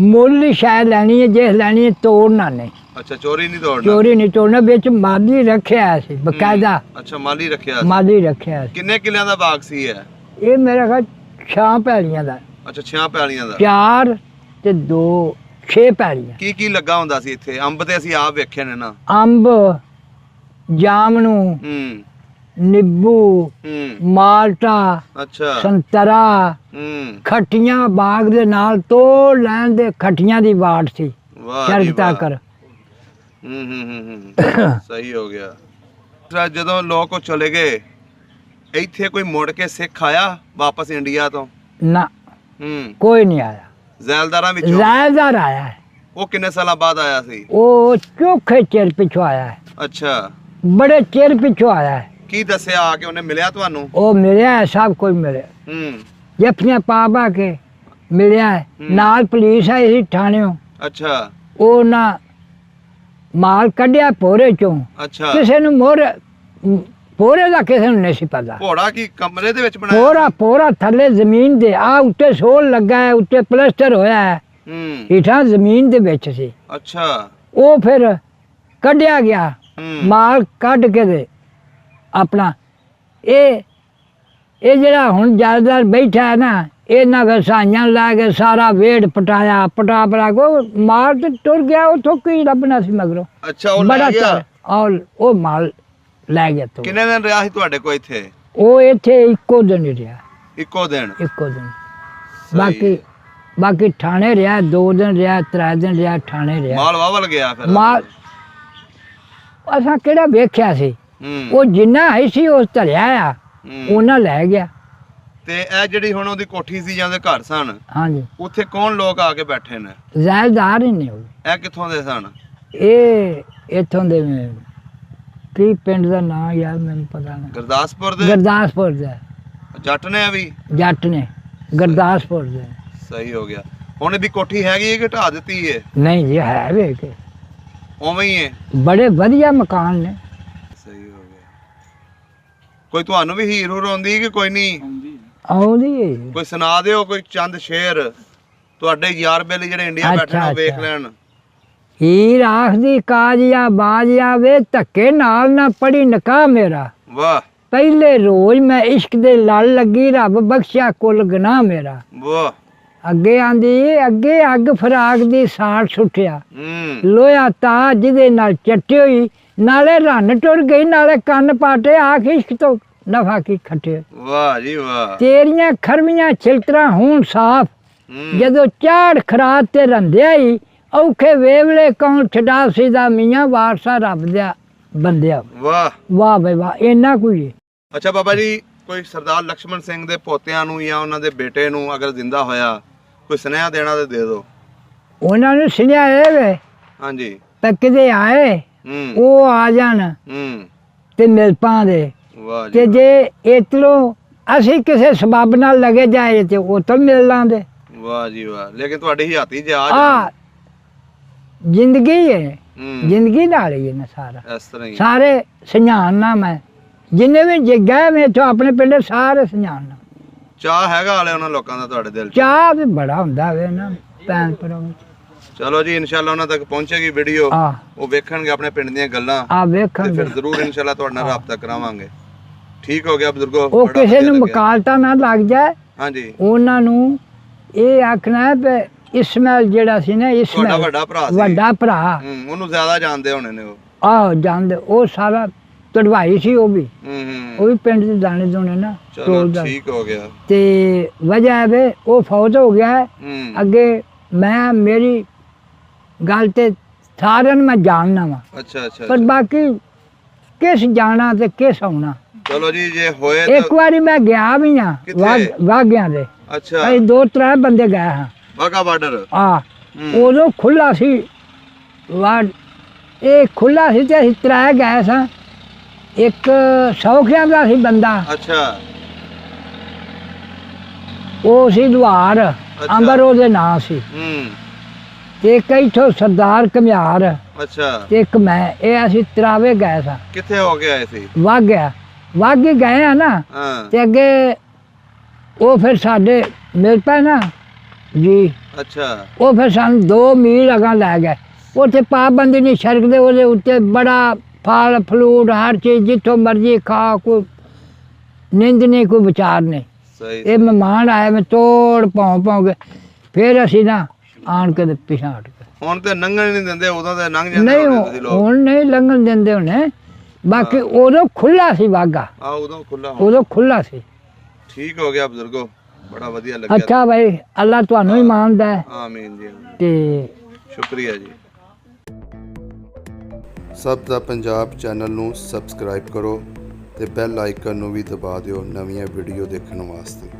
ਮੁੱਲ ਹੀ ਸ਼ਾਇਦ ਲੈਣੀ ਹੈ, ਜੇ ਲੈਣੀ ਹੈ ਤੋੜਨਾ ਨਹੀਂ। ਅੱਛਾ ਚੋਰੀ ਨਹੀਂ ਤੋੜਨਾ। ਚੋਰੀ ਨਹੀਂ ਤੋੜਨਾ, ਵਿੱਚ ਮਾਲੀ ਰੱਖਿਆ ਸੀ ਬਕਾਇਦਾ। ਅੱਛਾ ਮਾਲੀ ਰੱਖਿਆ ਸੀ। ਮਾਲੀ ਰੱਖਿਆ ਸੀ। ਕਿੰਨੇ ਕਿੱਲਿਆਂ ਦਾ ਬਾਗ ਸੀ ਇਹ ਮੇਰਾ ਖਿਆਲ 6 ਪੈਲੀਆਂ ਦਾ। ਅੱਛਾ 6 ਪੈਲੀਆਂ ਦਾ। 4 ਤੇ 2 6 ਪੈਲੀਆਂ। ਕੀ ਲੱਗਾ ਹੁੰਦਾ ਸੀ ਇੱਥੇ? ਅੰਬ ਤੇ ਅਸੀਂ ਆਪ ਵੇਖੇ ਨੇ ਨਾ। ਅੰਬ, ਜਾਮਨੂ, ਨਿੰਬੂ, ਮਾਲਟਾ, ਅੱਛਾ ਸੰਤਰਾ, ਖੱਟੀਆਂ ਬਾਗ ਦੇ ਨਾਲ ਤੋੜ ਲੈਣ ਦੇ ਖੱਟੀਆਂ ਦੀ ਵਾਟ ਸੀ। ਵਾਹ ਜੀ ਵਾਹ। ਕਰ ਸਹੀ ਹੋ ਗਿਆ। ਜਦੋਂ ਲੋਕ ਚਲੇ ਗਏ ਇੱਥੇ ਕੋਈ ਮੁੜ ਕੇ ਸਿੱਖ ਆਇਆ ਵਾਪਸ ਇੰਡੀਆ ਤੋਂ? ਨਾ ਕੋਈ ਨਹੀਂ ਆਇਆ। ਜ਼ੈਲਦਾਰਾਂ ਵਿੱਚੋਂ ਜ਼ੈਲਦਾਰ ਆਇਆ ਹੈ। ਉਹ ਕਿੰਨੇ ਸਾਲਾਂ ਬਾਅਦ ਆਇਆ ਸੀ? ਉਹ ਚੋਖੇ ਚਿਰ ਪਿੱਛੋਂ ਆਇਆ ਹੈ। ਅੱਛਾ ਬੜੇ ਚਿਰ ਪਿੱਛੋਂ ਆਇਆ ਹੈ। ਕੀ ਦੱਸਿਆ ਆ ਕੇ ਉਹਨੇ? ਮਿਲਿਆ ਤੁਹਾਨੂੰ? ਉਹ ਮਿਲਿਆ ਹੈ, ਸਭ ਕੁਝ ਮਿਲਿਆ। ਜੱਫੀਆਂ ਪਾ ਕੇ ਮਿਲਿਆ ਹੈ। ਨਾਲ ਪੁਲਿਸ ਆਈ ਸੀ ਥਾਣਿਓਂ। ਅੱਛਾ ਉਹ ਨਾ ਮਾਲ ਕੱਢਿਆ ਭੋਰੇ ਚੋਂ। ਅੱਛਾ ਕਿਸੇ ਨੂੰ ਮੋਰ ਭੋਰੇ ਦਾ ਕਿਸੇ ਨੂੰ ਨਹੀਂ ਸੀ ਪਤਾ। ਭੋਰਾ ਕੀ ਕਮਰੇ ਦੇ ਵਿੱਚ ਬਣਾਇਆ? ਭੋਰਾ ਥੱਲੇ ਜ਼ਮੀਨ ਦੇ ਆ ਉੱਤੇ ਸੋਲ ਲੱਗਾ ਹੈ, ਉੱਤੇ ਪਲਸਟਰ ਹੋਇਆ ਹੈ। ਹੇਠਾਂ ਜ਼ਮੀਨ ਦੇ ਵਿੱਚ ਸੀ। ਅੱਛਾ ਉਹ ਫਿਰ ਕੱਢਿਆ ਗਿਆ। ਮਾਲ ਕੱਢ ਕੇ ਦੇ ਆਪਣਾ ਇਹ ਜਿਹੜਾ ਹੁਣ ਜ਼ਿਆਦਾਤਰ ਬੈਠਾ ਹੈ ਨਾ, ਇਹਨਾਂ ਵਸਾਈਆਂ ਲਾ ਕੇ ਸਾਰਾ ਵੇੜ ਪਟਾਇਆ, ਪਟਾ ਕੇ ਮਾਲ ਤੇ ਟੁਰ ਗਿਆ। ਉੱਥੋਂ ਕੀ ਲੱਭਣਾ ਸੀ ਮਗਰੋਂ? ਅੱਛਾ ਉਹ ਲੈ ਗਿਆ। ਉਹ ਮਾਲ ਲੈ ਗਿਆ। ਤੋਂ ਕਿੰਨੇ ਦਿਨ ਰਿਹਾ ਸੀ ਤੁਹਾਡੇ ਕੋਲ ਇੱਥੇ? ਉਹ ਇੱਥੇ ਇੱਕੋ ਦਿਨ ਹੀ ਰਿਹਾ। ਇੱਕੋ ਦਿਨ? ਇੱਕੋ ਦਿਨ। ਬਾਕੀ ਥਾਣੇ ਰਿਹਾ 2 ਦਿਨ ਰਿਹਾ, 3 ਦਿਨ ਰਿਹਾ ਥਾਣੇ ਰਿਹਾ। ਮਾਲ ਵਾਵਲ ਗਿਆ ਫਿਰ? ਮਾਲ ਅਸਾਂ ਕਿਹੜਾ ਵੇਖਿਆ ਸੀ? ਉਹ ਜਿੰਨਾ ਹੈ ਸੀ ਉਸ ਧਰਿਆ ਆ, ਉਹਨਾਂ ਲੈ ਗਿਆ। ਤੇ ਇਹ ਜਿਹੜੀ ਹੁਣ ਉਹਦੀ ਕੋਠੀ ਸੀ ਜਾਂ ਦੇ ਘਰ ਸਨ, ਹਾਂਜੀ, ਉੱਥੇ ਕੌਣ ਲੋਕ ਆ ਕੇ ਬੈਠੇ ਨੇ? ਜ਼ੈਲਦਾਰ ਹੀ ਨੇ। ਇਹ ਕਿੱਥੋਂ ਦੇ ਸਨ? ਇਹ ਇੱਥੋਂ ਦੇ ਕੀ ਪਿੰਡ ਦਾ ਨਾਂ ਯਾਰ ਮੈਨੂੰ ਪਤਾ ਨਹੀਂ। ਗੁਰਦਾਸਪੁਰ ਦੇ? ਗੁਰਦਾਸਪੁਰ ਦਾ। ਜੱਟ ਨੇ ਆ ਵੀ? ਜੱਟ ਨੇ, ਗੁਰਦਾਸਪੁਰ ਦੇ। ਸਹੀ ਹੋ ਗਿਆ। ਹੁਣ ਇਹਦੀ ਕੋਠੀ ਹੈਗੀ ਹੈ ਕਿ ਢਾ ਦਿੱਤੀ ਹੈ? ਨਹੀਂ ਜੀ, ਹੈ ਵੇ ਕੇ ਉਵੇਂ ਹੀ ਹੈ। ਬੜੇ ਵਧੀਆ ਮਕਾਨ ਨੇ। ਸਹੀ ਹੋ ਗਿਆ। ਕੋਈ ਤੁਹਾਨੂੰ ਵੀ ਹੀਰ ਹੂਰ ਆਉਂਦੀ ਕਿ ਕੋਈ ਨਹੀਂ ਆਉਂਦੀ ਹੈ? ਕੋਈ ਸੁਣਾ ਦਿਓ ਕੋਈ ਚੰਦ ਸ਼ੇਰ ਤੁਹਾਡੇ ਯਾਰ ਬੇਲੀ ਜਿਹੜੇ ਇੰਡੀਆ ਬੈਠੇ ਨੇ ਵੇਖ ਲੈਣ। ਹੀਰ ਆਖਦੀ ਕਾਜਿਆ ਬਾਜਿਆ ਵੇ ਧੱਕੇ ਨਾਲ ਨਾ ਪੜੀ ਨਕਾਹ ਮੇਰਾ। ਵਾਹ। ਪਹਿਲੇ ਰੋਜ਼ ਮੈਂ ਇਸ਼ਕ ਦੇ ਲੜ ਲੱਗੀ, ਰੱਬ ਬਖਸ਼ਿਆ ਕੁੱਲ ਗੁਨਾਹ ਮੇਰਾ। ਵਾਹ। ਅੱਗੇ ਆਂਦੀ ਅੱਗੇ ਅੱਗ ਫਰਾਕ ਦੀ ਸਾੜ ਸੁੱਟਿਆ, ਲੋਹਾ ਤਾ ਜਿਹਦੇ ਨਾਲ ਚੱਟੇ ਹੋਈ, ਨਾਲੇ ਰੰਨ ਟੁਰ ਗਈ ਨਾਲੇ ਕੰਨ ਪਾਟੇ, ਆਖ ਇਸ਼ਕ ਤੋਂ ਨਫਾ ਕੀ ਖੱਟੇ। ਵਾਹ ਜੀ ਵਾਹ। ਤੇਰੀਆਂ ਖਰਵੀਆਂ ਛਿਲਤਰਾਂ ਹੋਣ ਸਾਫ, ਜਦੋਂ ਚਾੜ ਖਰਾਤ ਤੇ ਰੰਧਿਆ ਹੀ, ਔਖੇ ਵੇਵਲੇ ਕੌਣ ਛਡਾ ਸੀਦਾ ਮੀਆਂ, ਵਾਰਸਾ ਰੱਬ ਦਾ ਬੰਦਿਆ। ਵਾਹ ਵਾਹ ਬਈ ਵਾਹ, ਇੰਨਾ ਕੋਈ। ਅੱਛਾ ਬਾਬਾ ਜੀ, ਕੋਈ ਸਰਦਾਰ ਲక్ష్మణ ਸਿੰਘ ਦੇ ਪੋਤਿਆਂ ਨੂੰ ਜਾਂ ਉਹਨਾਂ ਦੇ ਬੇਟੇ ਨੂੰ ਅਗਰ ਜ਼ਿੰਦਾ ਹੋਇਆ ਕੋਈ ਸੁਨੇਹਾ ਦੇਣਾ ਤੇ ਦੇ ਦਿਓ। ਉਹਨਾਂ ਨੂੰ ਸੁਨੇਹਾ ਇਹ ਵੇ, ਹਾਂਜੀ, ਤਾਂ ਕਿਤੇ ਆਏ ਉਹ ਆ ਜਾਣ ਤੇ ਮਿਲ ਪਾਂਦੇ। ਵਾਹ ਜੀ। ਤੇ ਜੇ ਇਤਲੋਂ ਅਸੀਂ ਕਿਸੇ ਸਬਬ ਨਾਲ ਲਗੇ ਜਾਏ ਤੇ ਉਹ ਤਾਂ ਮਿਲ ਲਾਂਦੇ। ਵਾਹ ਜੀ ਵਾਹ। ਲੇਕਿਨ ਤੁਹਾਡੀ ਹਿਆਤੀ ਜੇ ਆ ਜਾਣ, ਜ਼ਿੰਦਗੀ ਹੈ, ਜ਼ਿੰਦਗੀ ਨਾਲ ਹੀ ਹੈ ਨਾ ਸਾਰਾ। ਇਸ ਤਰ੍ਹਾਂ ਹੀ ਸਾਰੇ ਸੁਝਾਣਾ ਮੈਂ ਜਿੰਨੇ ਵੀ ਜਗ੍ਹਾ ਮੈਂ ਇੱਥੋਂ ਆਪਣੇ ਪਿੰਡ ਸਾਰੇ ਸੁਝਾਣਾ। ਚਾਹ ਹੈਗਾ ਵਾਲੇ ਉਹਨਾਂ ਲੋਕਾਂ ਦਾ ਤੁਹਾਡੇ ਦਿਲ 'ਚ? ਚਾਹ ਵੀ ਬੜਾ ਹੁੰਦਾ ਵੇ ਨਾ ਭੈਣ ਭਰਾ। ਚਲੋ ਜੀ, ਇਨਸ਼ਾਅੱਲਾ ਉਹਨਾਂ ਤੱਕ ਪਹੁੰਚੇਗੀ ਵੀਡੀਓ, ਉਹ ਵੇਖਣਗੇ ਆਪਣੇ ਪਿੰਡ ਦੀਆਂ ਗੱਲਾਂ, ਤੇ ਫਿਰ ਜ਼ਰੂਰ ਇਨਸ਼ਾਅੱਲਾ ਤੁਹਾਡੇ ਨਾਲ ਰਾਬਤਾ ਕਰਾਵਾਂਗੇ। ਠੀਕ ਹੋ ਗਿਆ ਬਜ਼ੁਰਗੋ। ਉਹ ਕਿਸੇ ਨੂੰ ਮੁਕਾਲਤਾ ਨਾ ਲੱਗ ਜਾਏ। ਹਾਂਜੀ, ਉਹਨਾਂ ਨੂੰ ਇਹ ਆਖਣਾ ਹੈ ਇਸਮਾਇਲ ਜਿਹੜਾ ਸੀ ਨਾ, ਇਸਮਾਇਲ ਵੱਡਾ ਭਰਾ ਸੀ, ਵੱਡਾ ਭਰਾ, ਉਹਨੂੰ ਜ਼ਿਆਦਾ ਜਾਣਦੇ ਹੋਣੇ ਨੇ ਉਹ। ਆਹੋ ਜਾਣਦੇ, ਉਹ ਸਾਰਾ ਤੜਵਾਈ ਸੀ ਉਹ ਵੀ ਪਿੰਡ ਦੇ ਦਾਣੇ ਦੋਣੇ ਨਾ। ਚਲੋ ਠੀਕ ਹੋ ਗਿਆ। ਤੇ ਵਜ੍ਹਾ ਵੇ ਉਹ ਫੌਤ ਹੋ ਗਿਆ। ਅੱਗੇ ਮੈਂ ਮੇਰੀ ਗੱਲ ਤੇ ਸਾਰਿਆਂ ਨੂੰ ਮੈਂ ਜਾਣਨਾ ਵਾ। ਅੱਛਾ ਅੱਛਾ। ਪਰ ਬਾਕੀ ਕਿਸ ਜਾਣਾ ਤੇ ਕਿਸ ਆਉਣਾ। ਚਲੋ ਜੀ, ਜੇ ਹੋਏ ਇੱਕ ਵਾਰੀ ਮੈਂ ਗਿਆ ਵੀ ਆ ਵਾਗਿਆਂ ਦੇ। ਅੱਛਾ। ਅਸੀਂ 2-3 ਬੰਦੇ ਗਏ ਹਾਂ ਵਾਗਾ ਬਾਰਡਰ। ਉਦੋਂ ਖੁੱਲਾ ਸੀ ਇਹ ਖੁੱਲਾ ਸੀ ਤੇ ਅਸੀਂ 3 ਗਏ ਸਾਂ। ਇੱਕ ਸੌਖਿਆਂ ਦਾ ਸੀ ਬੰਦਾ। ਅੱਛਾ। ਉਹ ਸੀ ਦੁਹਾਰ, ਅੰਬਰ ਉਹਦੇ ਨਾਂ ਸੀ। ਤੇ ਇੱਕ ਇੱਥੋਂ ਸਰਦਾਰ ਘੁਮਿਆਰ। ਅੱਛਾ। ਤੇ ਇੱਕ ਮੈਂ, ਇਹ ਅਸੀਂ ਤਰਾਵੇ ਗਏ ਸਾਂ। ਕਿੱਥੇ ਹੋ ਕੇ ਆਏ ਸੀ? ਵਾਗੇ ਗਏ ਆ ਨਾ। ਤੇ ਅੱਗੇ ਉਹ ਫਿਰ ਸਾਡੇ ਮਿਲ ਪਏ ਨਾ ਜੀ। ਅੱਛਾ ਉਹ ਫਿਰ ਸਾਨੂੰ 2 ਮੀਲ ਅਗਾਂ ਲੈ ਗਏ। ਉੱਥੇ ਪਾਬੰਦੀ ਨਹੀਂ ਸੜਕ ਦੇ, ਉਹਦੇ ਉੱਤੇ ਬੜਾ ਫਲ ਫਲੂਟ ਹਰ ਚੀਜ਼ ਜਿੱਥੋਂ ਮਰਜ਼ੀ ਖਾ, ਕੋਈ ਨਿੰਦ ਨਹੀਂ ਕੋਈ ਵਿਚਾਰ ਨਹੀਂ। ਸਹੀ ਇਹ ਮਹਿਮਾਨ ਆਏ ਮੈਂ ਤੋੜ ਭੌਂ ਕੇ ਫਿਰ ਅਸੀਂ ਨਾ ਆਣ ਕੇ ਤੇ ਪਿਛਾਂ ਹਟ ਗਏ। ਹੁਣ ਤੇ ਲੰਘਣ ਨਹੀਂ ਦਿੰਦੇ, ਉਦੋਂ ਤੇ ਲੰਘ ਜਾਂਦੇ ਨਹੀਂ ਹੋਣੇ ਤੁਸੀਂ ਲੋਕ। ਹੁਣ ਨਹੀਂ ਲੰਘਣ ਦਿੰਦੇ ਹੁਣੇ, ਬਾਕੀ ਉਦੋਂ ਖੁੱਲਾ ਸੀ ਵਾਗਾ, ਆ ਉਦੋਂ ਖੁੱਲਾ ਉਦੋਂ ਖੁੱਲਾ ਸੀ। ਠੀਕ ਹੋ ਗਿਆ ਬਜ਼ੁਰਗੋ, ਬੜਾ ਵਧੀਆ ਲੱਗਿਆ। ਅੱਛਾ ਭਾਈ, ਅੱਲਾ ਤੁਹਾਨੂੰ ਹੀ ਮੰਨਦਾ ਹੈ ਆਮੀਨ ਜੀ ਆਮੀਨ। ਤੇ ਸ਼ੁਕਰੀਆ ਜੀ। ਸਭ ਦਾ ਪੰਜਾਬ ਚੈਨਲ ਨੂੰ ਸਬਸਕ੍ਰਾਈਬ ਕਰੋ ਤੇ ਬੈਲ ਆਈਕਨ ਨੂੰ ਵੀ ਦਬਾ ਦਿਓ ਨਵੀਆਂ ਵੀਡੀਓ ਦੇਖਣ ਵਾਸਤੇ।